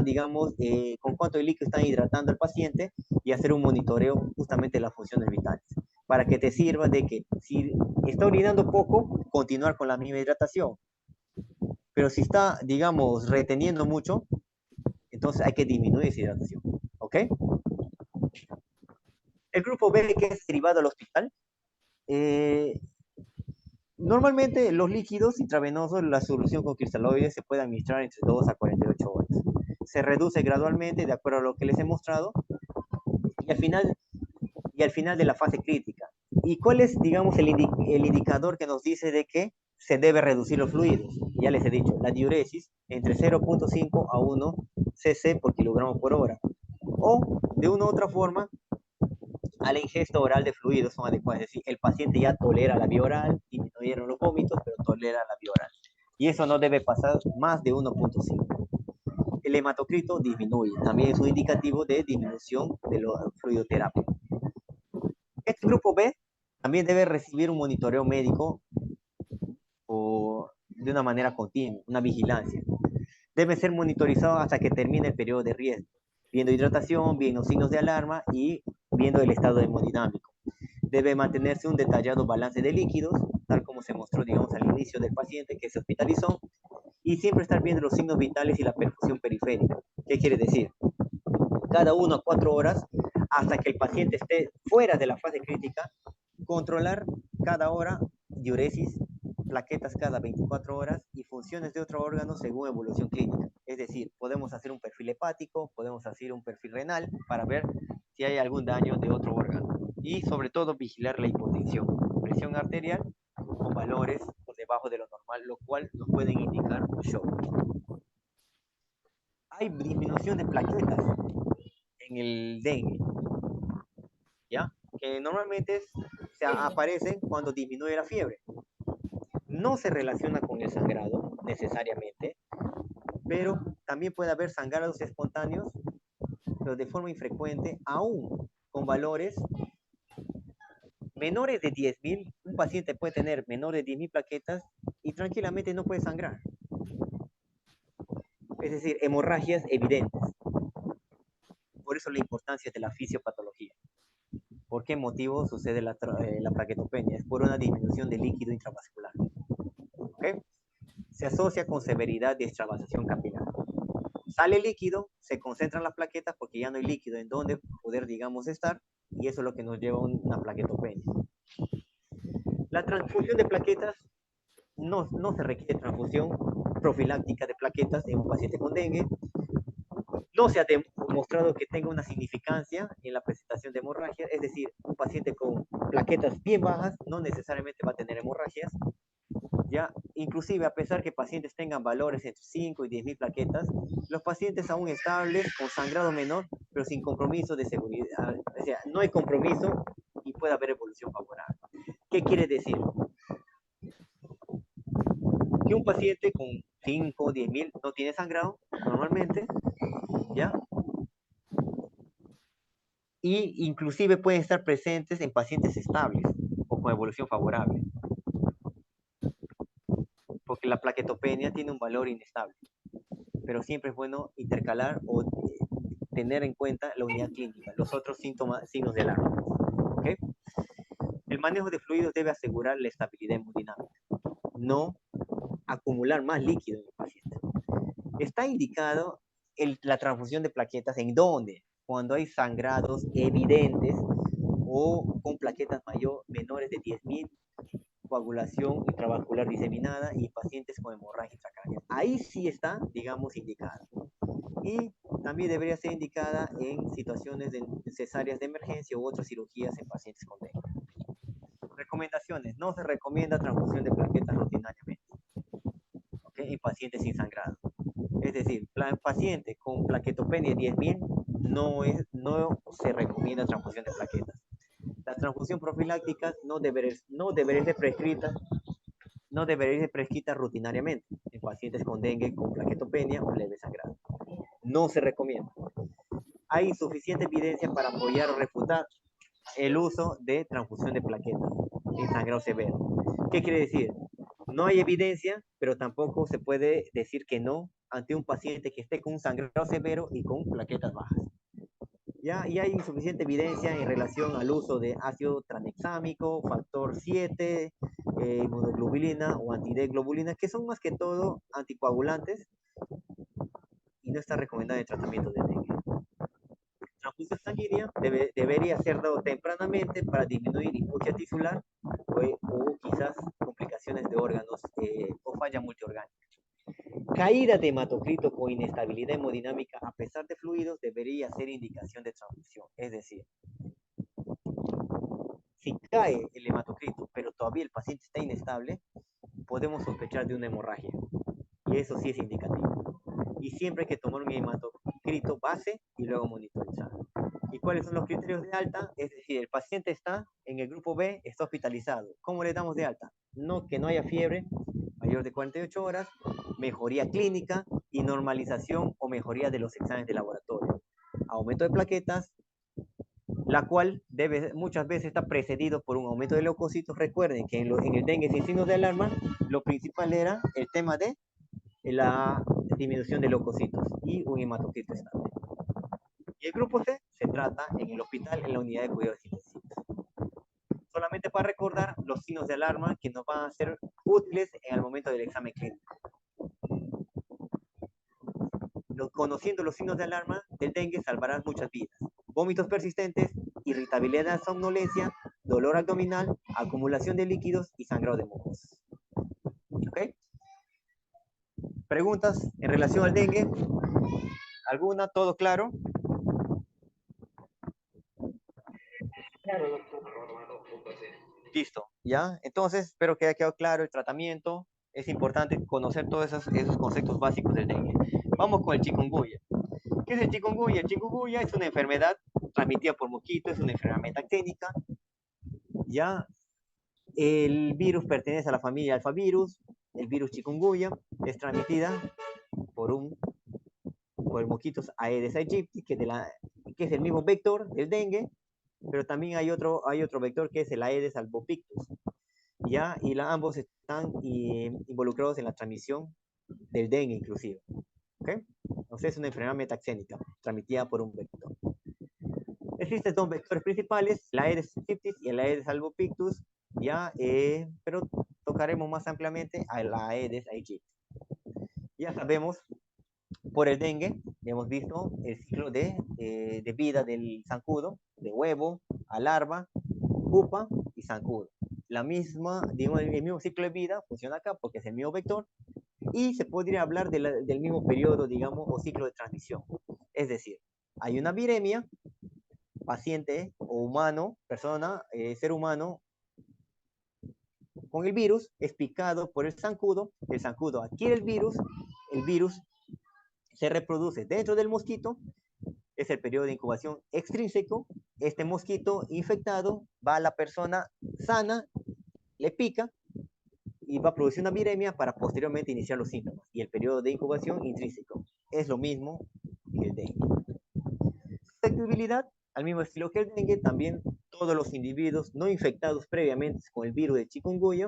digamos, con cuánto de líquido están hidratando al paciente, y hacer un monitoreo justamente de las funciones vitales, para que te sirva de que si está orinando poco, continuar con la misma hidratación. Pero si está, digamos, reteniendo mucho, entonces hay que disminuir esa hidratación. ¿Ok? El grupo B, que es derivado al hospital, normalmente los líquidos intravenosos, la solución con cristaloides se puede administrar entre 2 a 48 horas. Se reduce gradualmente de acuerdo a lo que les he mostrado, y al final de la fase crítica. ¿Y cuál es, digamos, el indicador que nos dice de que se debe reducir los fluidos. Ya les he dicho, la diuresis entre 0.5 a 1 cc por kilogramo por hora. O, de una u otra forma, a la ingesta oral de fluidos son adecuadas. Es decir, el paciente ya tolera la vía oral, disminuyeron los vómitos, pero tolera la vía oral. Y eso no debe pasar más de 1.5. El hematocrito disminuye. También es un indicativo de disminución de la fluidoterapia. Este grupo B también debe recibir un monitoreo médico o de una manera continua, una vigilancia. Debe ser monitorizado hasta que termine el periodo de riesgo, viendo hidratación, viendo signos de alarma y viendo el estado hemodinámico. Debe mantenerse un detallado balance de líquidos, tal como se mostró, digamos, al inicio del paciente que se hospitalizó, y siempre estar viendo los signos vitales y la perfusión periférica. ¿Qué quiere decir? Cada 1 a 4 horas, hasta que el paciente esté fuera de la fase crítica, controlar cada hora diuresis, plaquetas cada 24 horas y funciones de otro órgano según evolución clínica. Es decir, podemos hacer un perfil hepático, podemos hacer un perfil renal para ver si hay algún daño de otro órgano. Y sobre todo vigilar la hipotensión, presión arterial con valores por debajo de lo normal, lo cual nos pueden indicar un shock. Hay disminución de plaquetas en el dengue, ¿ya? Que normalmente aparecen cuando disminuye la fiebre. No se relaciona con el sangrado necesariamente, pero también puede haber sangrados espontáneos, pero de forma infrecuente, aún con valores menores de 10.000. Un paciente puede tener menores de 10.000 plaquetas y tranquilamente no puede sangrar. Es decir, hemorragias evidentes. Por eso la importancia de la fisiopatología. ¿Por qué motivo sucede la plaquetopenia? Es por una disminución de líquido intravascular. ¿Okay? Se asocia con severidad de extravasación capilar. Sale líquido, se concentran las plaquetas porque ya no hay líquido en donde poder, digamos, estar, y eso es lo que nos lleva a una plaquetopenia. La transfusión de plaquetas no se requiere transfusión profiláctica de plaquetas en un paciente con dengue. No se ha demostrado que tenga una significancia en la presentación de hemorragia, es decir, un paciente con plaquetas bien bajas no necesariamente va a tener hemorragias. ¿Ya? Inclusive, a pesar que pacientes tengan valores entre 5 y 10.000 plaquetas, los pacientes aún estables, con sangrado menor, pero sin compromiso de seguridad. O sea, no hay compromiso y puede haber evolución favorable. ¿Qué quiere decir? Que un paciente con 5 o 10.000 no tiene sangrado, normalmente, ¿ya? Y inclusive pueden estar presentes en pacientes estables o con evolución favorable, porque la plaquetopenia tiene un valor inestable, pero siempre es bueno intercalar o tener en cuenta la unidad clínica, los otros síntomas, signos de alarma. ¿Okay? El manejo de fluidos debe asegurar la estabilidad hemodinámica, no acumular más líquido en el paciente. Está indicado la transfusión de plaquetas en dónde, cuando hay sangrados evidentes o con plaquetas menores de 10.000, coagulación intravascular diseminada y pacientes con hemorragia intracraneal. Ahí sí está, digamos, indicada. Y también debería ser indicada en situaciones de cesáreas de emergencia u otras cirugías en pacientes con dengue. Recomendaciones. No se recomienda transfusión de plaquetas rutinariamente, ¿okay? En pacientes sin sangrado. Es decir, paciente con plaquetopenia 10.000 no se recomienda transfusión de plaquetas. La transfusión profiláctica no debería ser prescrita rutinariamente en pacientes con dengue, con plaquetopenia o leve sangrado. No se recomienda. Hay insuficiente evidencia para apoyar o refutar el uso de transfusión de plaquetas en sangrado severo. ¿Qué quiere decir? No hay evidencia, pero tampoco se puede decir que no ante un paciente que esté con un sangrado severo y con plaquetas bajas. ¿Ya? Y hay insuficiente evidencia en relación al uso de ácido tranexámico, factor 7, inmunoglobulina o antideglobulina, que son más que todo anticoagulantes y no está recomendado en tratamiento de dengue. Transfusión sanguínea debería ser dado tempranamente para disminuir hipoxia tisular o quizás complicaciones de órganos o falla multiorgánica. Caída de hematocrito con inestabilidad hemodinámica a pesar de fluidos debería ser indicación de transfusión. Es decir, si cae el hematocrito pero todavía el paciente está inestable, podemos sospechar de una hemorragia. Y eso sí es indicativo. Y siempre hay que tomar un hematocrito base y luego monitorizar. ¿Y cuáles son los criterios de alta? Es decir, el paciente está en el grupo B, está hospitalizado. ¿Cómo le damos de alta? No, que no haya fiebre mayor de 48 horas, mejoría clínica y normalización o mejoría de los exámenes de laboratorio. Aumento de plaquetas, la cual muchas veces está precedido por un aumento de leucocitos. Recuerden que en el dengue sin signos de alarma, lo principal era el tema de la disminución de leucocitos y un hematocrito estable. Y el grupo C se trata en el hospital, en la unidad de cuidados intensivos. Solamente para recordar los signos de alarma que nos van a ser útiles en el momento del examen clínico. Conociendo los signos de alarma del dengue salvarán muchas vidas. Vómitos persistentes, irritabilidad, somnolencia, dolor abdominal, acumulación de líquidos y sangrado de mucosas. ¿Ok? ¿Preguntas en relación al dengue? ¿Alguna? ¿Todo claro? Claro, doctor. Listo, ¿ya? Entonces, espero que haya quedado claro el tratamiento. Es importante conocer todos esos conceptos básicos del dengue. Vamos con el chikungunya. ¿Qué es el chikungunya? El chikungunya es una enfermedad transmitida por mosquitos, es una enfermedad metaxénica. ¿Ya? El virus pertenece a la familia alfavirus. El virus chikungunya es transmitida por el mosquito Aedes aegypti, que es el mismo vector del dengue, pero también hay otro vector que es el Aedes albopictus, ¿ya? Y ambos están involucrados en la transmisión del dengue inclusive, ¿ok? Entonces es una enfermedad metaxénica, transmitida por un vector. Existen dos vectores principales, el Aedes aegypti y el Aedes albopictus, ¿ya? Pero tocaremos más ampliamente a la Aedes aegypti. Ya sabemos, por el dengue, hemos visto el ciclo de vida del zancudo, de huevo a larva, pupa y zancudo. El mismo ciclo de vida funciona acá porque es el mismo vector y se podría hablar del mismo periodo, digamos, o ciclo de transmisión. Es decir, hay una viremia, paciente o humano, persona, ser humano, con el virus, es picado por el zancudo adquiere el virus se reproduce dentro del mosquito, es el periodo de incubación extrínseco, este mosquito infectado va a la persona sana, le pica y va a producir una viremia para posteriormente iniciar los síntomas. Y el periodo de incubación intrínseco es lo mismo que el dengue. Susceptibilidad, al mismo estilo que el dengue, también todos los individuos no infectados previamente con el virus de chikungunya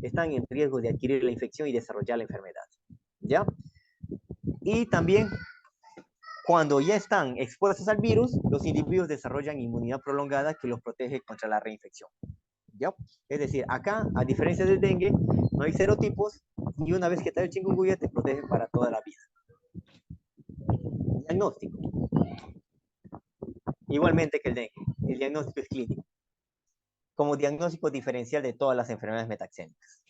están en riesgo de adquirir la infección y desarrollar la enfermedad. ¿Ya? Y también, cuando ya están expuestos al virus, los individuos desarrollan inmunidad prolongada que los protege contra la reinfección. ¿Ya? Es decir, acá, a diferencia del dengue, no hay serotipos y una vez que te da el chikungunya te protege para toda la vida. Diagnóstico. Igualmente que el dengue, el diagnóstico es clínico, como diagnóstico diferencial de todas las enfermedades metaxénicas.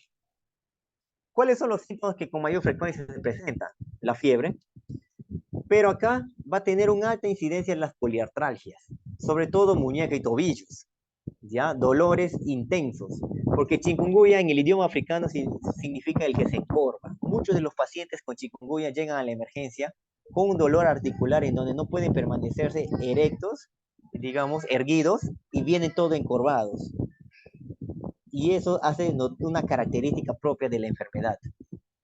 ¿Cuáles son los síntomas que con mayor frecuencia se presentan? La fiebre, pero acá va a tener una alta incidencia en las poliartralgias, sobre todo muñeca y tobillos, ¿ya? Dolores intensos, porque chikungunya en el idioma africano significa el que se encorva. Muchos de los pacientes con chikungunya llegan a la emergencia con un dolor articular en donde no pueden permanecerse erectos, digamos, erguidos, y vienen todo encorvados. Y eso hace una característica propia de la enfermedad,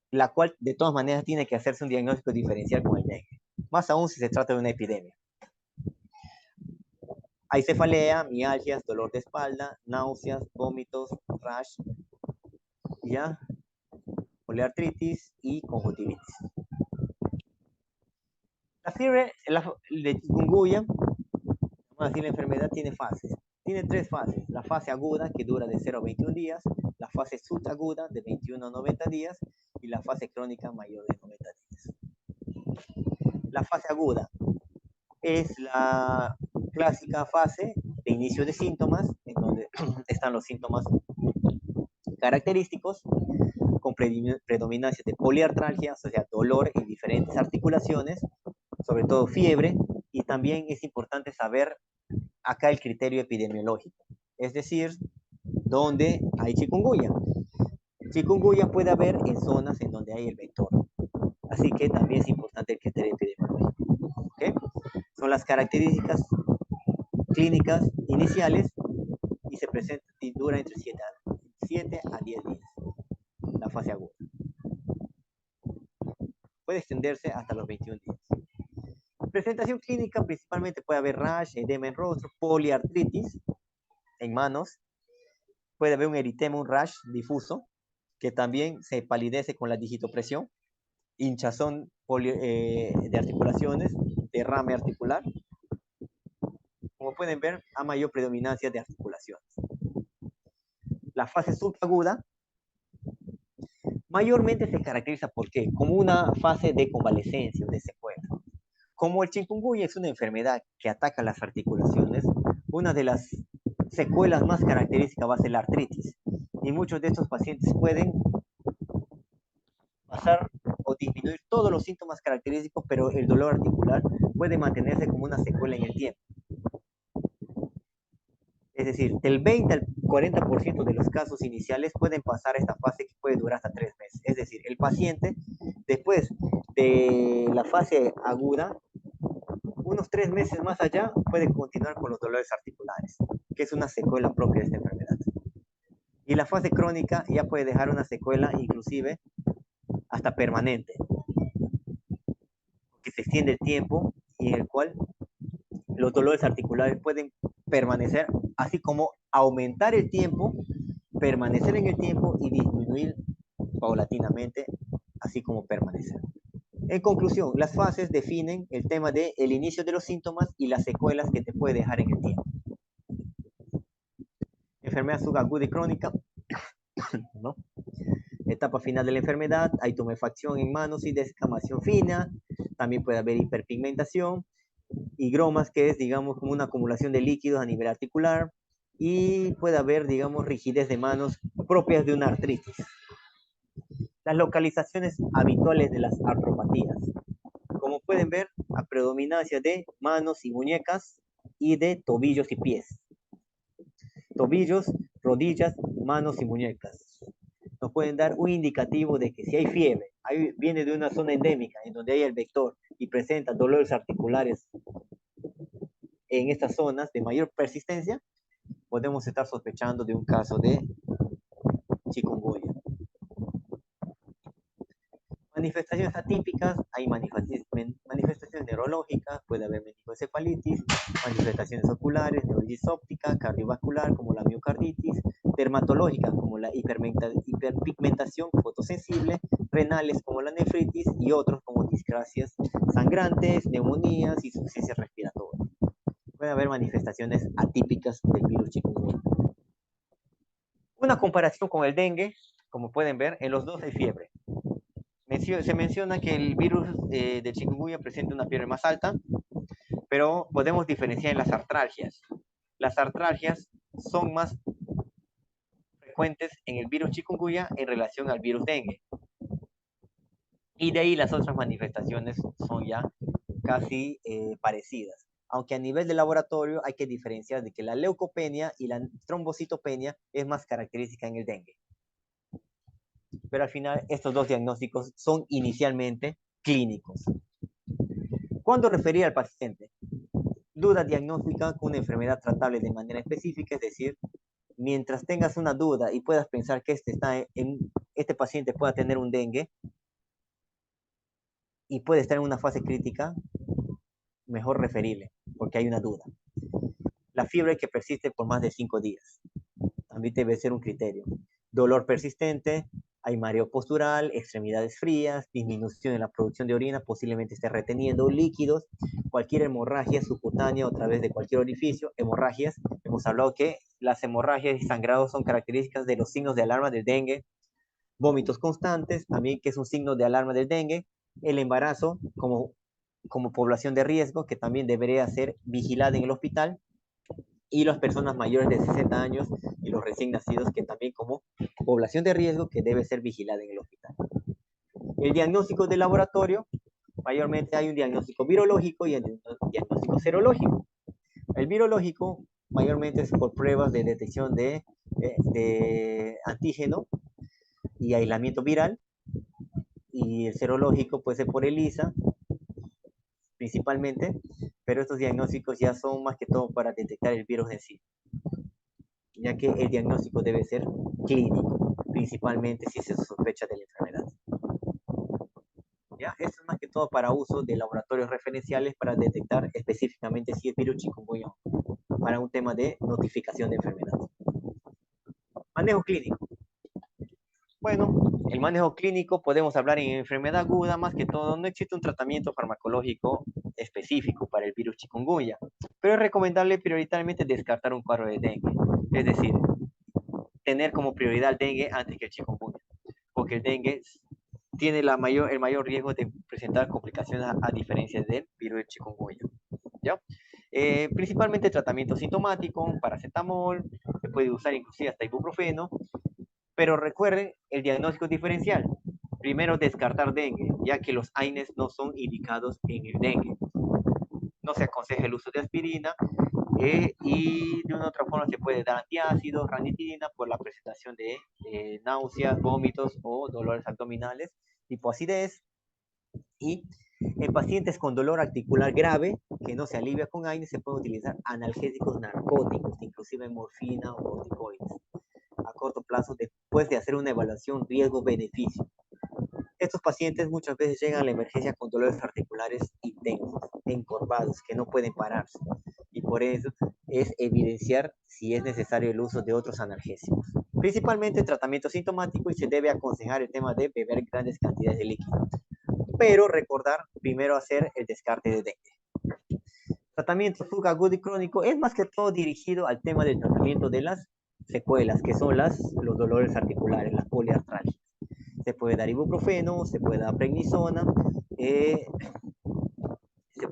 la cual de todas maneras tiene que hacerse un diagnóstico diferencial con el dengue, más aún si se trata de una epidemia. Hay cefalea, mialgias, dolor de espalda, náuseas, vómitos, rash, ¿ya? Poliartritis y conjuntivitis. La fiebre de chikungunya, vamos a decir, la enfermedad tiene fases. Tiene tres fases. La fase aguda, que dura de 0 a 21 días, la fase subaguda, de 21 a 90 días, y la fase crónica mayor de 90 días. La fase aguda es la clásica fase de inicio de síntomas, en donde están los síntomas característicos, con predominancia de poliartralgia, o sea, dolor en diferentes articulaciones, sobre todo fiebre, y también es importante saber acá el criterio epidemiológico, es decir, dónde hay chikungunya. Chikungunya puede haber en zonas en donde hay el vector. Así que también es importante el criterio epidemiológico. ¿Okay? Son las características clínicas iniciales y se presenta y dura entre 7 a 10 días. La fase aguda. Puede extenderse hasta los 21 días. Presentación clínica, principalmente puede haber rash, edema en rostro, poliartritis en manos, puede haber un eritema, un rash difuso, que también se palidece con la digitopresión, hinchazón de articulaciones, derrame articular. Como pueden ver, hay mayor predominancia de articulaciones. La fase subaguda mayormente se caracteriza ¿por qué? Como una fase de convalescencia, de secuela. Como el chikungunya es una enfermedad que ataca las articulaciones, una de las secuelas más características va a ser la artritis. Y muchos de estos pacientes pueden pasar o disminuir todos los síntomas característicos, pero el dolor articular puede mantenerse como una secuela en el tiempo. Es decir, del 20 al 40% de los casos iniciales pueden pasar esta fase que puede durar hasta 3 meses. Es decir, el paciente, después de la fase aguda, unos 3 meses más allá, puede continuar con los dolores articulares, que es una secuela propia de esta enfermedad. Y la fase crónica ya puede dejar una secuela, inclusive hasta permanente, que se extiende el tiempo y en el cual los dolores articulares pueden permanecer, así como aumentar el tiempo, permanecer en el tiempo y disminuir paulatinamente, así como permanecer. En conclusión, las fases definen el tema del inicio de los síntomas y las secuelas que te puede dejar en el tiempo. Enfermedad subaguda y crónica, ¿no? Etapa final de la enfermedad, hay tumefacción en manos y descamación fina, también puede haber hiperpigmentación, higromas, que es, digamos, como una acumulación de líquidos a nivel articular, y puede haber, digamos, rigidez de manos propias de una artritis. Las localizaciones habituales de las artropatías. Como pueden ver, a predominancia de manos y muñecas y de tobillos y pies. Tobillos, rodillas, manos y muñecas. Nos pueden dar un indicativo de que si hay fiebre, viene de una zona endémica en donde hay el vector y presenta dolores articulares en estas zonas de mayor persistencia, podemos estar sospechando de un caso de chikungunya. Manifestaciones atípicas, hay manifestaciones neurológicas, puede haber meningoencefalitis, manifestaciones oculares, neuritis óptica, cardiovascular, como la miocarditis, dermatológicas, como la hiperpigmentación fotosensible, renales, como la nefritis, y otros como discrasias sangrantes, neumonías y insuficiencia respiratoria. Puede haber manifestaciones atípicas del virus chikungunya. Una comparación con el dengue, como pueden ver, en los dos hay fiebre. Se menciona que el virus de chikungunya presenta una fiebre más alta, pero podemos diferenciar en las artralgias. Las artralgias son más frecuentes en el virus chikungunya en relación al virus dengue. Y de ahí las otras manifestaciones son ya casi parecidas. Aunque a nivel de laboratorio hay que diferenciar de que la leucopenia y la trombocitopenia es más característica en el dengue. Pero al final estos dos diagnósticos son inicialmente clínicos. ¿Cuándo referir al paciente? Duda diagnóstica con una enfermedad tratable de manera específica, es decir, mientras tengas una duda y puedas pensar que este paciente pueda tener un dengue y puede estar en una fase crítica, mejor referirle, porque hay una duda. La fiebre que persiste por más de 5 días, también debe ser un criterio. Dolor persistente, hay mareo postural, extremidades frías, disminución en la producción de orina, posiblemente esté reteniendo líquidos, cualquier hemorragia subcutánea o a través de cualquier orificio, hemorragias. Hemos hablado que las hemorragias y sangrados son características de los signos de alarma del dengue, vómitos constantes, también que es un signo de alarma del dengue, el embarazo como población de riesgo, que también debería ser vigilada en el hospital, y las personas mayores de 60 años y los recién nacidos, que también como población de riesgo que debe ser vigilada en el hospital. El diagnóstico de laboratorio, mayormente hay un diagnóstico virológico y un diagnóstico serológico. El virológico mayormente es por pruebas de detección de antígeno y aislamiento viral, y el serológico puede ser por ELISA, principalmente, pero estos diagnósticos ya son más que todo para detectar el virus en sí, ya que el diagnóstico debe ser clínico, principalmente si se sospecha de la enfermedad. ¿Ya? Esto es más que todo para uso de laboratorios referenciales para detectar específicamente si es virus chikungunya, para un tema de notificación de enfermedad. Manejo clínico. Bueno, el manejo clínico podemos hablar en enfermedad aguda, más que todo no existe un tratamiento farmacológico específico para el virus chikungunya, pero es recomendable prioritariamente descartar un cuadro de dengue, es decir, tener como prioridad el dengue antes que el chikungunya, porque el dengue tiene el mayor riesgo de presentar complicaciones a diferencia del virus del chikungunya. ¿Ya? Principalmente tratamiento sintomático, paracetamol, se puede usar inclusive hasta ibuprofeno, pero recuerden el diagnóstico diferencial. Primero descartar dengue, ya que los AINES no son indicados en el dengue. No se aconseja el uso de aspirina y de una otra forma se puede dar antiácidos, ranitidina por la presentación de náuseas, vómitos o dolores abdominales tipo acidez. Y en pacientes con dolor articular grave que no se alivia con AINES se pueden utilizar analgésicos narcóticos, inclusive morfina o corticoides, a corto plazo después de hacer una evaluación riesgo-beneficio. Estos pacientes muchas veces llegan a la emergencia con dolores articulares intensos, encorvados, que no pueden pararse. Y por eso es evidenciar si es necesario el uso de otros analgésicos. Principalmente tratamiento sintomático y se debe aconsejar el tema de beber grandes cantidades de líquido. Pero recordar primero hacer el descarte de dengue. Tratamiento subagudo y crónico es más que todo dirigido al tema del tratamiento de las secuelas, que son los dolores articulares, las poliartralgias. Se puede dar ibuprofeno, se puede dar prednisona, se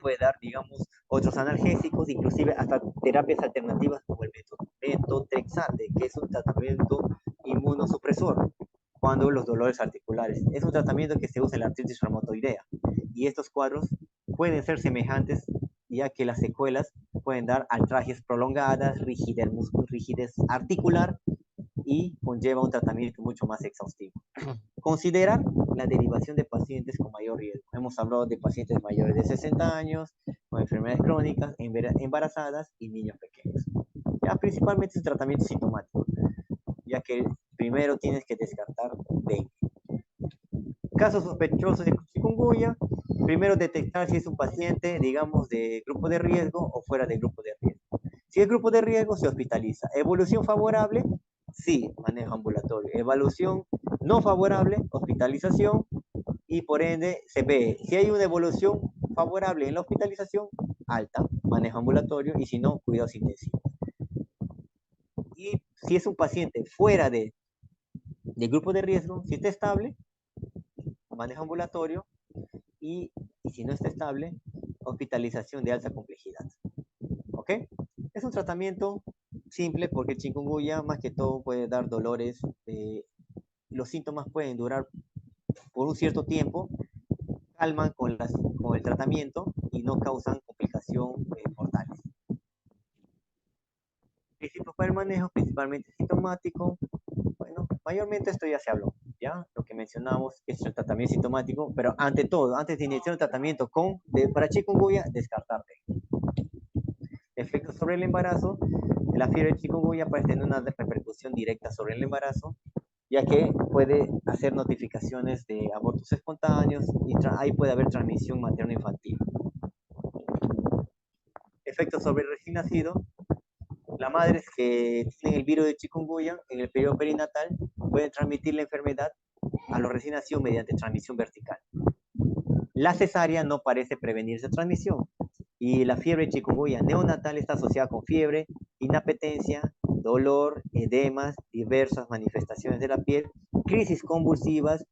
puede dar, digamos, otros analgésicos, inclusive hasta terapias alternativas como el metotrexate, que es un tratamiento inmunosupresor cuando los dolores articulares. Es un tratamiento que se usa en la artritis reumatoidea y estos cuadros pueden ser semejantes, ya que las secuelas pueden dar artralgias prolongadas, rigidez articular y conlleva un tratamiento mucho más exhaustivo. Considerar la derivación de pacientes con mayor riesgo. Hemos hablado de pacientes mayores de 60 años, con enfermedades crónicas, embarazadas y niños pequeños. Ya principalmente es tratamiento sintomático, ya que primero tienes que descartar dengue. Casos sospechosos de chikungunya, primero detectar si es un paciente, digamos, de grupo de riesgo o fuera de grupo de riesgo. Si es grupo de riesgo, se hospitaliza. Evolución favorable, sí, manejo ambulatorio. Evaluación no favorable, hospitalización, y por ende se ve, si hay una evolución favorable en la hospitalización, alta, manejo ambulatorio, y si no, cuidados intensivos. Y si es un paciente fuera de grupo de riesgo, si está estable, manejo ambulatorio, y si no está estable, hospitalización de alta complejidad. ¿Ok? Es un tratamiento simple porque el chikungunya más que todo puede dar dolores, los síntomas pueden durar por un cierto tiempo, calman con el tratamiento y no causan complicación mortales. Principios para el manejo, principalmente sintomático. Bueno, mayormente esto ya se habló, ¿ya? Lo que mencionamos es el tratamiento sintomático, pero ante todo, antes de iniciar un tratamiento para chikungunya, descartarte. Efectos sobre el embarazo. La fiebre de chikungunya puede tener una repercusión directa sobre el embarazo, ya que puede hacer notificaciones de abortos espontáneos y ahí puede haber transmisión materno-infantil. Efectos sobre el recién nacido. Las madres que tienen el virus de chikungunya en el periodo perinatal pueden transmitir la enfermedad a los recién nacidos mediante transmisión vertical. La cesárea no parece prevenir esa transmisión y la fiebre chikungunya neonatal está asociada con fiebre, inapetencia, dolor, edemas, diversas manifestaciones de la piel, crisis convulsivas,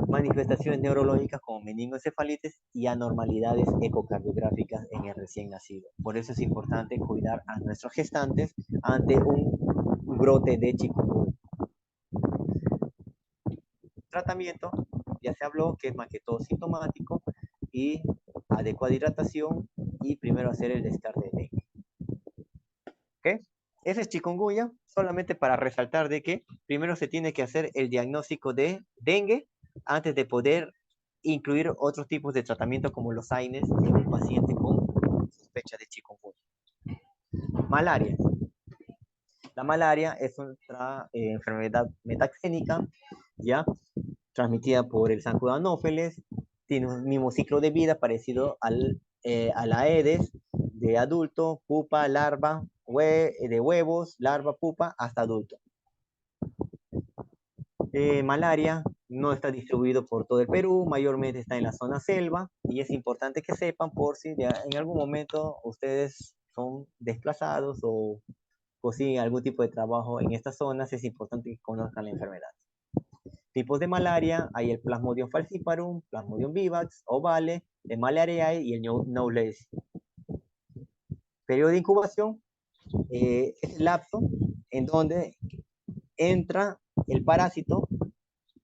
manifestaciones neurológicas como meningoencefalitis y anormalidades ecocardiográficas en el recién nacido. Por eso es importante cuidar a nuestros gestantes ante un brote de chikungunya. Tratamiento, ya se habló que es más que todo sintomático y adecuada hidratación y primero hacer el descarte de dengue. ¿Ok? Ese es chikungunya, solamente para resaltar de que primero se tiene que hacer el diagnóstico de dengue antes de poder incluir otros tipos de tratamiento como los AINES en un paciente con sospecha de chikungunya. Malaria. La malaria es otra enfermedad metaxénica, ¿ya? Transmitida por el zancudo Anopheles, tiene un mismo ciclo de vida parecido a la Aedes, de adulto, pupa, larva, de huevos, larva, pupa, hasta adulto. Malaria no está distribuido por todo el Perú, mayormente está en la zona selva, y es importante que sepan por si en algún momento ustedes son desplazados o consiguen algún tipo de trabajo en estas zonas, es importante que conozcan la enfermedad. Tipos de malaria, hay el Plasmodium falciparum, Plasmodium vivax, ovale, el malariae y el knowledge. Periodo de incubación es el lapso en donde entra el parásito.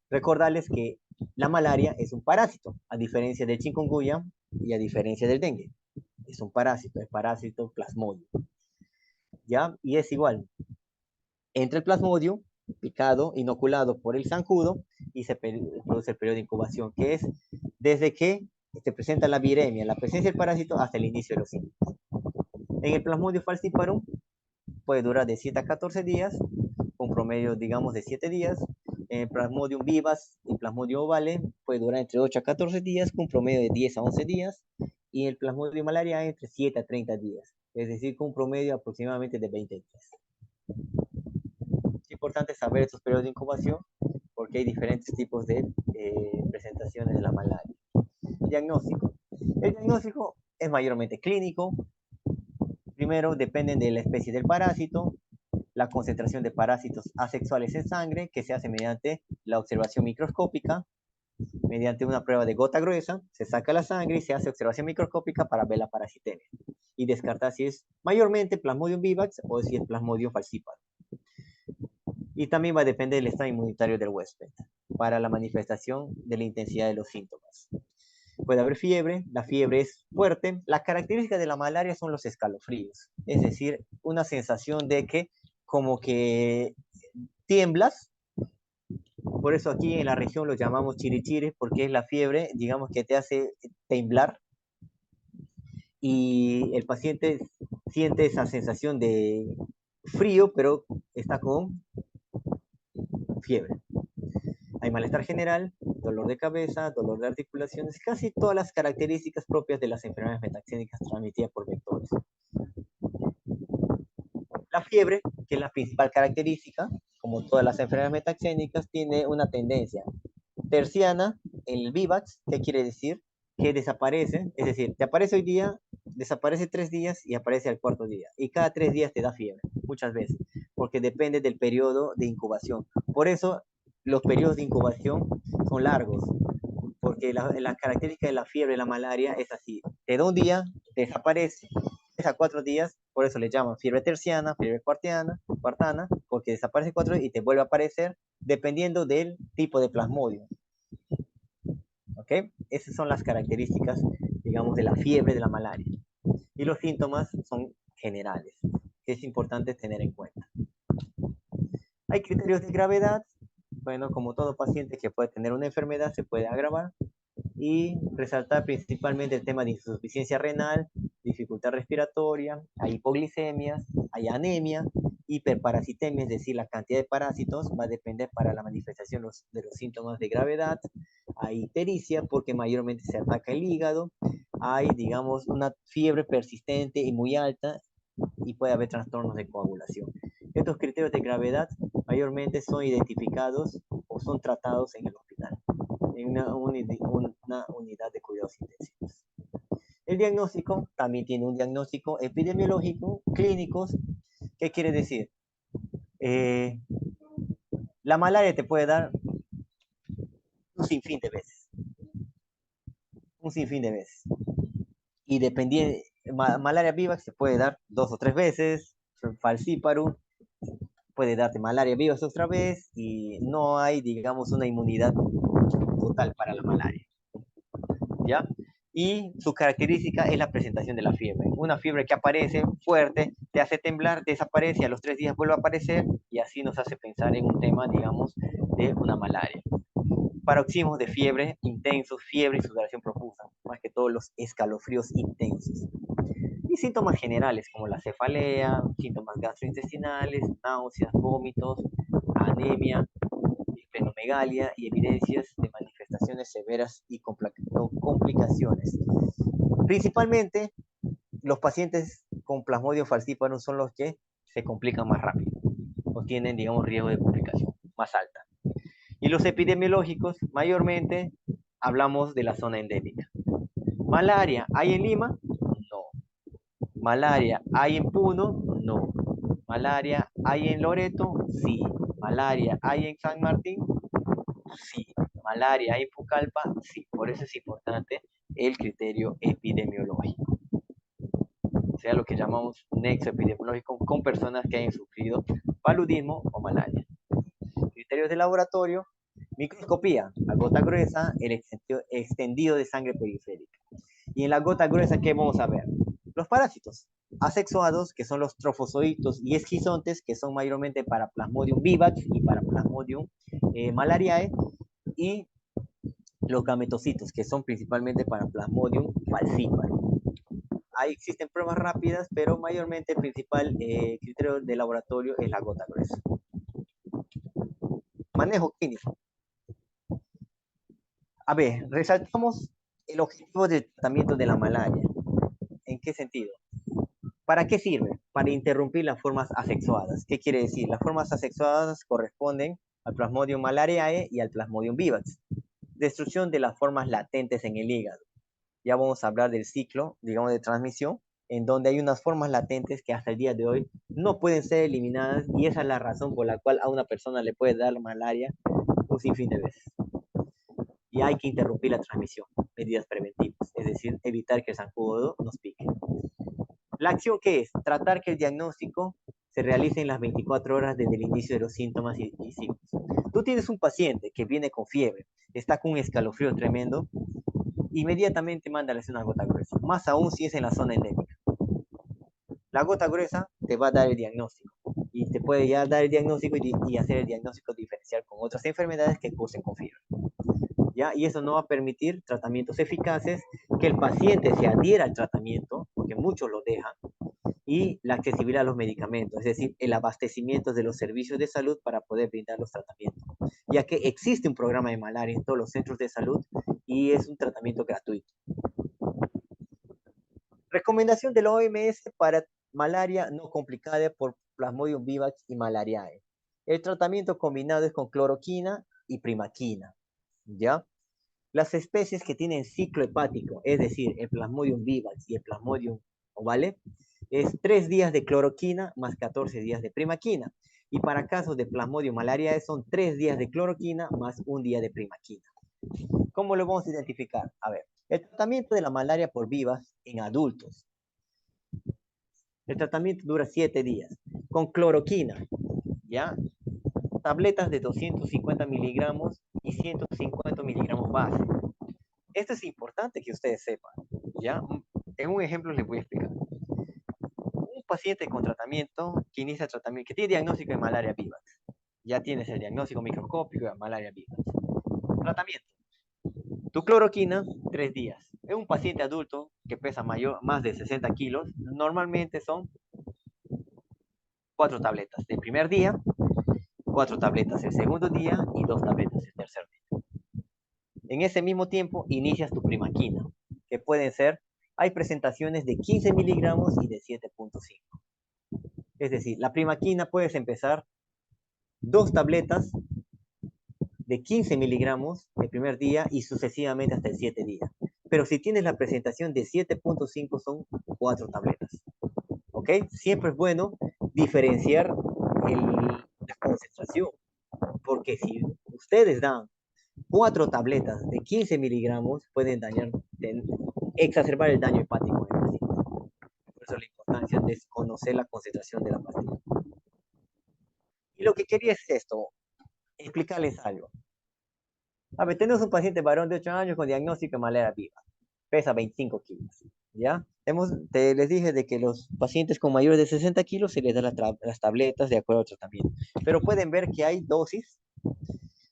Recordarles que la malaria es un parásito, a diferencia del chikungunya y a diferencia del dengue. Es un parásito, el parásito Plasmodium. ¿Ya? Y es igual. Entra el Plasmodium, picado, inoculado por el zancudo, y se produce el periodo de incubación, que es desde que se presenta la viremia, la presencia del parásito, hasta el inicio de los síntomas. En el Plasmodium falciparum puede durar de 7 a 14 días, con promedio, digamos, de 7 días. En el Plasmodium vivax y Plasmodium ovale puede durar entre 8 a 14 días, con promedio de 10 a 11 días. Y el Plasmodium malariae entre 7 a 30 días, es decir, con un promedio aproximadamente de 20 días. Es importante saber estos periodos de incubación porque hay diferentes tipos de presentaciones de la malaria. Diagnóstico. El diagnóstico es mayormente clínico. Primero, dependen de la especie del parásito, la concentración de parásitos asexuales en sangre, que se hace mediante la observación microscópica, mediante una prueba de gota gruesa, se saca la sangre y se hace observación microscópica para ver la parasitemia y descartar si es mayormente Plasmodium vivax o si es Plasmodium falciparum. Y también va a depender del estado inmunitario del huésped para la manifestación de la intensidad de los síntomas. Puede haber fiebre, la fiebre es fuerte. Las características de la malaria son los escalofríos, es decir, una sensación de que como que tiemblas. Por eso aquí en la región lo llamamos chirichiri, porque es la fiebre, digamos, que te hace temblar. Y el paciente siente esa sensación de frío, pero está con fiebre. Hay malestar general, dolor de cabeza, dolor de articulaciones, casi todas las características propias de las enfermedades metaxénicas transmitidas por vectores. La fiebre, que es la principal característica, como todas las enfermedades metaxénicas, tiene una tendencia terciana en el vivax. ¿Qué quiere decir? Que desaparece, es decir, te aparece hoy día, desaparece 3 días y aparece al cuarto día. Y cada 3 días te da fiebre, muchas veces, porque depende del periodo de incubación. Por eso los periodos de incubación son largos, porque la característica de la fiebre, la malaria, es así. Te da un día, te desaparece, a 4 días, por eso le llaman fiebre terciana, fiebre cuartana, porque desaparece 4 y te vuelve a aparecer dependiendo del tipo de plasmodium. ¿Ok? Esas son las características, digamos, de la fiebre de la malaria. Y los síntomas son generales, que es importante tener en cuenta. Hay criterios de gravedad. Bueno, como todo paciente que puede tener una enfermedad se puede agravar. Y resaltar principalmente el tema de insuficiencia renal, dificultad respiratoria, hay hipoglicemias, hay anemia, hiperparasitemia, es decir, la cantidad de parásitos va a depender para la manifestación de los síntomas de gravedad, hay ictericia porque mayormente se ataca el hígado, hay, digamos, una fiebre persistente y muy alta y puede haber trastornos de coagulación. Estos criterios de gravedad mayormente son identificados o son tratados en el hospital, en una unidad de cuidados intensivos. El diagnóstico también tiene un diagnóstico epidemiológico, clínicos. ¿Qué quiere decir? La malaria te puede dar un sinfín de veces. Un sinfín de veces. Y dependiendo, malaria vivax se puede dar 2 o 3 veces, falciparum puede darte malaria vivax otra vez, y no hay, digamos, una inmunidad total para la malaria. ¿Ya? y su característica es la presentación de la fiebre. Una fiebre que aparece fuerte, te hace temblar, desaparece, a los 3 días vuelve a aparecer y así nos hace pensar en un tema, digamos, de una malaria. Paroxismos de fiebre intensos, fiebre y sudoración profunda, más que todos los escalofríos intensos. Y síntomas generales como la cefalea, síntomas gastrointestinales, náuseas, vómitos, anemia, esplenomegalia y evidencias de manifestaciones severas y complicaciones. Principalmente, los pacientes con Plasmodium falciparum son los que se complican más rápido o tienen, digamos, riesgo de complicación más alta. Y los epidemiológicos, mayormente, hablamos de la zona endémica. ¿Malaria hay en Lima? No. ¿Malaria hay en Puno? No. ¿Malaria hay en Loreto? Sí. ¿Malaria hay en San Martín? Sí. ¿Malaria hay en Pucallpa? Sí. Por eso es importante el criterio epidemiológico. O sea, lo que llamamos nexo epidemiológico con personas que hayan sufrido paludismo o malaria. Criterios de laboratorio: microscopía, la gota gruesa, el extendido de sangre periférica. Y en la gota gruesa, ¿qué vamos a ver? Los parásitos asexuados, que son los trofozoitos y esquizontes, que son mayormente para Plasmodium vivax y para Plasmodium malariae, y los gametocitos, que son principalmente para Plasmodium falciparum. Ahí existen pruebas rápidas, pero mayormente el principal criterio de laboratorio es la gota gruesa. Manejo clínico. A ver, resaltamos el objetivo de tratamiento de la malaria. ¿En qué sentido? ¿Para qué sirve? Para interrumpir las formas asexuadas. ¿Qué quiere decir? Las formas asexuadas corresponden al Plasmodium malariae y al Plasmodium vivax. Destrucción de las formas latentes en el hígado. Ya vamos a hablar del ciclo, digamos, de transmisión, en donde hay unas formas latentes que hasta el día de hoy no pueden ser eliminadas, y esa es la razón por la cual a una persona le puede dar malaria un sinfín de veces. Y hay que interrumpir la transmisión, medidas preventivas, es decir, evitar que el zancudo nos pique. ¿La acción qué es? Tratar que el diagnóstico se realice en las 24 horas desde el inicio de los síntomas y signos. Tú tienes un paciente que viene con fiebre, está con un escalofrío tremendo, inmediatamente mándales una gota gruesa, más aún si es en la zona endémica. La gota gruesa te va a dar el diagnóstico y te puede ya dar el diagnóstico y hacer el diagnóstico diferencial con otras enfermedades que cursen con fiebre. ¿Ya? Y eso no va a permitir tratamientos eficaces, que el paciente se adhiera al tratamiento, porque muchos lo dejan, y la accesibilidad a los medicamentos, es decir, el abastecimiento de los servicios de salud para poder brindar los tratamientos, ya que existe un programa de malaria en todos los centros de salud y es un tratamiento gratuito. Recomendación de la OMS para malaria no complicada por Plasmodium vivax y malariae. El tratamiento combinado es con cloroquina y primaquina, ¿ya? Las especies que tienen ciclo hepático, es decir, el Plasmodium vivax y el Plasmodium ovale, es 3 días de cloroquina más 14 días de primaquina. Y para casos de Plasmodium malariae son 3 días de cloroquina más 1 día de primaquina. ¿Cómo lo vamos a identificar? A ver, el tratamiento de la malaria por vivas en adultos. El tratamiento dura 7 días. Con cloroquina, ¿ya? Tabletas de 250 miligramos y 150 miligramos base. Esto es importante que ustedes sepan, ¿ya? En un ejemplo les voy a explicar. Un paciente con tratamiento, que inicia tratamiento, que tiene diagnóstico de malaria vivax. Ya tienes el diagnóstico microscópico de malaria vivax. Tratamiento. Tu cloroquina, 3 días. Es un paciente adulto que pesa más de 60 kilos. Normalmente son 4 tabletas del primer día, 4 tabletas el segundo día y 2 tabletas el tercer día. En ese mismo tiempo inicias tu primaquina, que pueden ser, hay presentaciones de 15 miligramos y de 7.5. Es decir, la primaquina puedes empezar 2 tabletas de 15 miligramos el primer día y sucesivamente hasta el 7 días. Pero si tienes la presentación de 7.5 son 4 tabletas. ¿Ok? Siempre es bueno diferenciar la concentración, porque si ustedes dan 4 tabletas de 15 miligramos, pueden exacerbar el daño hepático en el paciente. Por eso la importancia de conocer la concentración de la pastilla. Y lo que quería es esto, explicarles algo. A ver, tenemos un paciente varón de 8 años con diagnóstico de malaria viva. pesa 25 kilos, ¿ya? Les dije de que los pacientes con mayores de 60 kilos se les da las tabletas de acuerdo al tratamiento. Pero pueden ver que hay dosis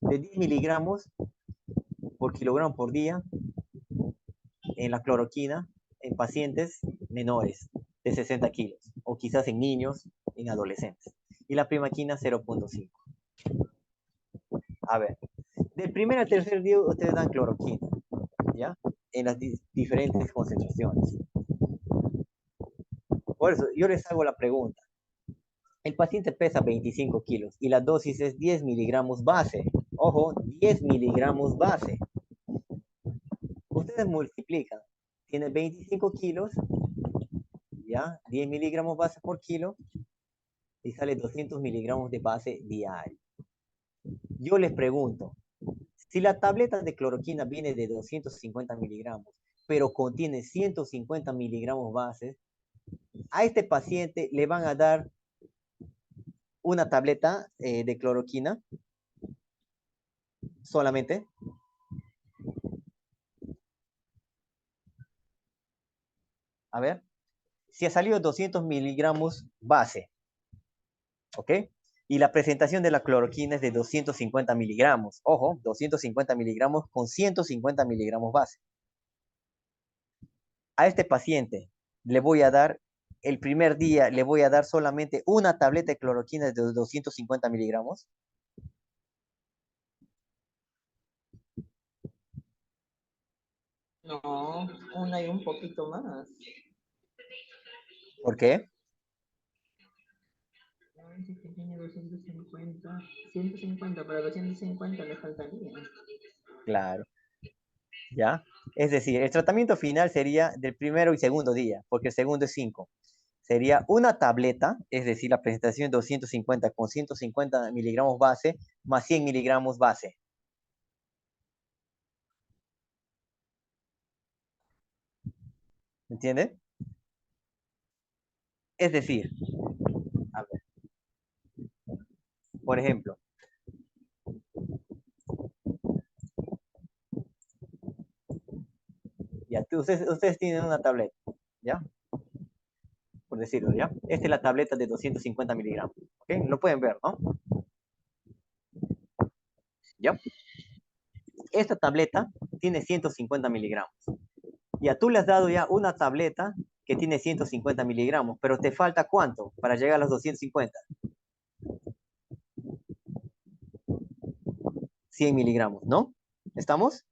de 10 miligramos por kilogramo por día en la cloroquina en pacientes menores de 60 kilos, o quizás en niños, en adolescentes. Y la primaquina 0.5. A ver, del primer al tercer día ustedes dan cloroquina, ¿ya? En las diferentes concentraciones. Por eso, yo les hago la pregunta. El paciente pesa 25 kilos y la dosis es 10 miligramos base. Ojo, 10 miligramos base. Ustedes multiplican. Tiene 25 kilos, ¿ya? 10 miligramos base por kilo y sale 200 miligramos de base diario. Yo les pregunto, si la tableta de cloroquina viene de 250 miligramos, pero contiene 150 miligramos base, a este paciente le van a dar una tableta de cloroquina solamente. A ver, si ha salido 200 miligramos base, ¿ok? Y la presentación de la cloroquina es de 250 miligramos. Ojo, 250 miligramos con 150 miligramos base. A este paciente le voy a dar, el primer día, le voy a dar solamente una tableta de cloroquina de 250 miligramos. No, una y un poquito más. ¿Por qué? Dice que tiene 250, 150, para 250 le faltaría. Claro. ¿Ya? Es decir, el tratamiento final sería del primero y segundo día, porque el segundo es 5. Sería una tableta, es decir, la presentación de 250 con 150 miligramos base, más 100 miligramos base. ¿Entiende? Es decir, a ver, por ejemplo, ya, ustedes tienen una tableta, ¿ya? Por decirlo, ¿ya? Esta es la tableta de 250 miligramos, ¿ok? Lo pueden ver, ¿no? ¿Ya? Esta tableta tiene 150 miligramos. Ya tú le has dado ya una tableta que tiene 150 miligramos, pero te falta ¿cuánto para llegar a los 250? 100 miligramos, ¿no? ¿Estamos?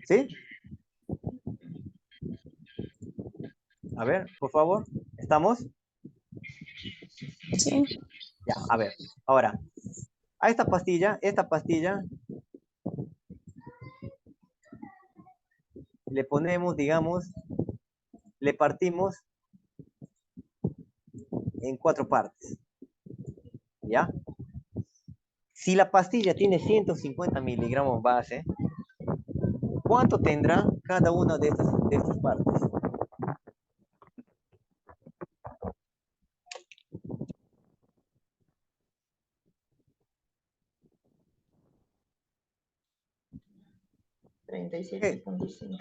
¿Sí? A ver, por favor, ¿estamos? Sí. Ya, a ver, ahora, a esta pastilla, le ponemos, digamos, le partimos en 4 partes, ¿ya? Si la pastilla tiene 150 miligramos base, ¿cuánto tendrá cada una de estas partes? Treinta y siete punto cinco.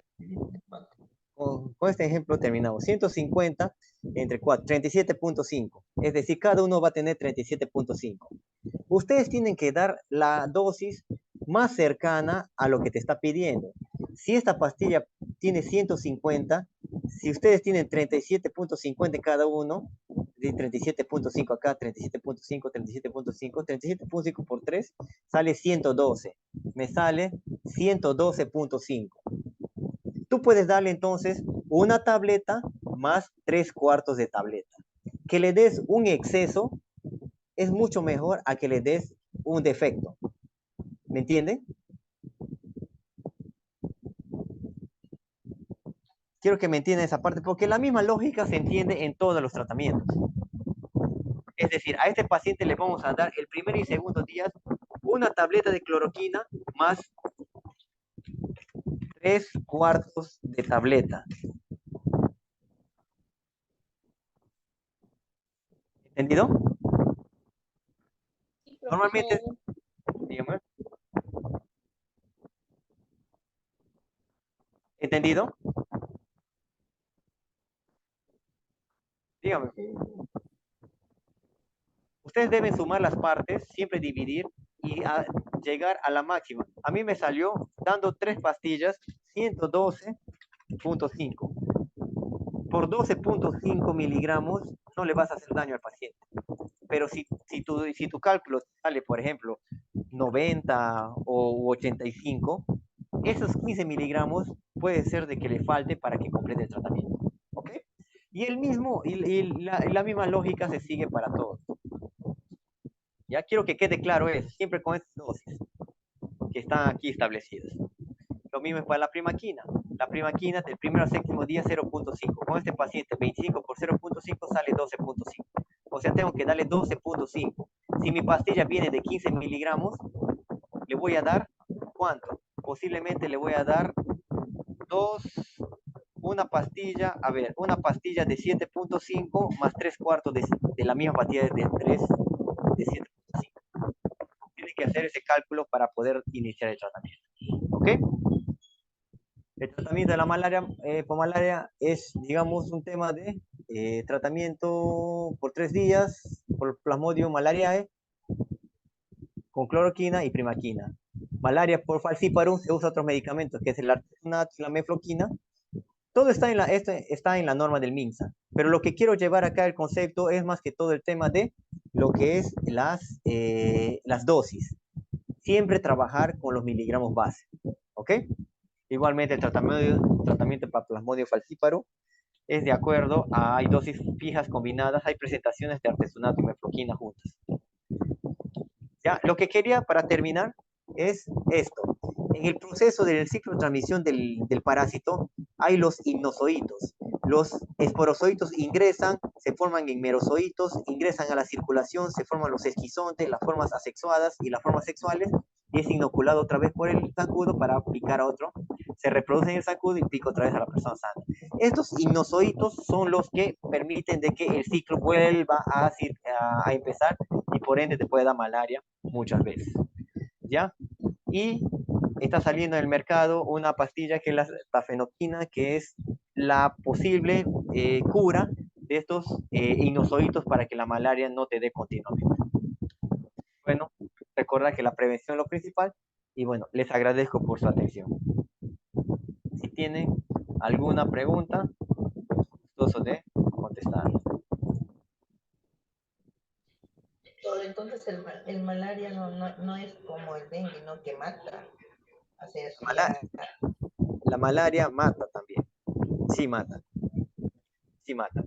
Con este ejemplo terminamos. 150 entre 4, 37.5. Es decir, cada uno va a tener 37.5. Ustedes tienen que dar la dosis más cercana a lo que te está pidiendo. Si esta pastilla tiene 150, si ustedes tienen 37.50 cada uno, de 37.5 acá, 37.5, 37.5, 37.5 por 3, sale 112. Me sale 112.5. Tú puedes darle entonces una tableta más 3/4 de tableta. Que le des un exceso es mucho mejor a que le des un defecto. ¿Me entienden? Quiero que me entiendan esa parte, porque la misma lógica se entiende en todos los tratamientos. Es decir, a este paciente le vamos a dar el primer y segundo día una tableta de cloroquina más 3/4 de tableta. ¿Entendido? Normalmente, dígame. ¿Entendido? Dígame. Ustedes deben sumar las partes, siempre dividir y llegar a la máxima. A mí me salió dando 3 pastillas, 112.5. Por 12.5 miligramos no le vas a hacer daño al paciente. Pero si tu cálculo sale, por ejemplo, 90 o 85, esos 15 miligramos puede ser de que le falte para que complete el tratamiento. ¿Ok? Y la misma lógica se sigue para todos. Ya quiero que quede claro eso, siempre con estas dosis que están aquí establecidas. Lo mismo es para la primaquina. La primaquina del primero al séptimo día 0.5. Con este paciente 25 por 0.5 sale 12.5. O sea, tengo que darle 12.5. Si mi pastilla viene de 15 miligramos, le voy a dar, ¿cuánto? Posiblemente le voy a dar una pastilla de 7.5 más 3/4 de la misma pastilla de 7.5. Tiene que hacer ese cálculo para poder iniciar el tratamiento. ¿Ok? El tratamiento de la malaria por malaria es, digamos, un tema de tratamiento por 3 días por Plasmodium malariae con cloroquina y primaquina. Malaria por falciparum se usa otros medicamentos, que es el artesunate y la mefloquina. Todo está en la norma del MINSA, pero lo que quiero llevar acá el concepto es más que todo el tema de lo que es las dosis. Siempre trabajar con los miligramos base, ¿ok? Igualmente el tratamiento para Plasmodium falciparum es de acuerdo hay dosis fijas combinadas, hay presentaciones de artesunato y mefloquina juntas. Ya, lo que quería para terminar es esto. En el proceso del ciclo de transmisión del parásito hay los hipnozoitos. Los esporozoitos ingresan, se forman en merozoitos, ingresan a la circulación, se forman los esquizontes, las formas asexuadas y las formas sexuales, y es inoculado otra vez por el zancudo para picar a otro. Se reproduce en el zancudo y pica otra vez a la persona sana. Estos hipnozoitos son los que permiten de que el ciclo vuelva a empezar y por ende te puede dar malaria muchas veces. ¿Ya? Y está saliendo en el mercado una pastilla que es la tafenoquina, que es la posible cura de estos hipnozoitos para que la malaria no te dé continuamente. Bueno, recordad que la prevención es lo principal y bueno, les agradezco por su atención. Si tienen alguna pregunta, gustoso de contestar. Entonces el malaria no es como el dengue, ¿no? Que mata. O sea, eso La malaria mata también. Sí mata. Sí mata.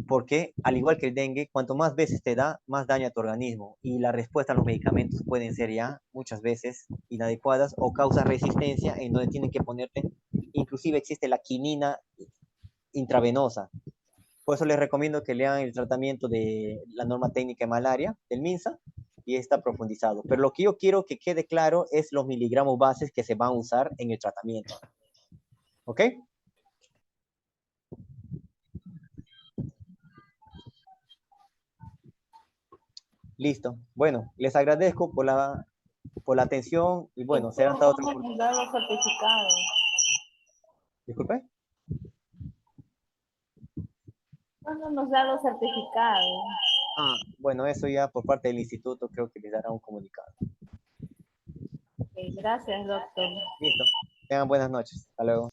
Porque, al igual que el dengue, cuanto más veces te da, más daña a tu organismo. Y la respuesta a los medicamentos pueden ser ya muchas veces inadecuadas o causa resistencia en donde tienen que ponerte. Inclusive existe la quinina intravenosa. Por eso les recomiendo que lean el tratamiento de la norma técnica de malaria del MINSA y está profundizado. Pero lo que yo quiero que quede claro es los miligramos bases que se van a usar en el tratamiento. ¿Ok? Listo. Bueno, les agradezco por la atención y bueno, será hasta otra oportunidad. Nos da los certificados. Disculpe. ¿Cuándo nos da los certificados? Bueno, eso ya por parte del instituto creo que les dará un comunicado. Gracias, doctor. Listo. Tengan buenas noches. Hasta luego.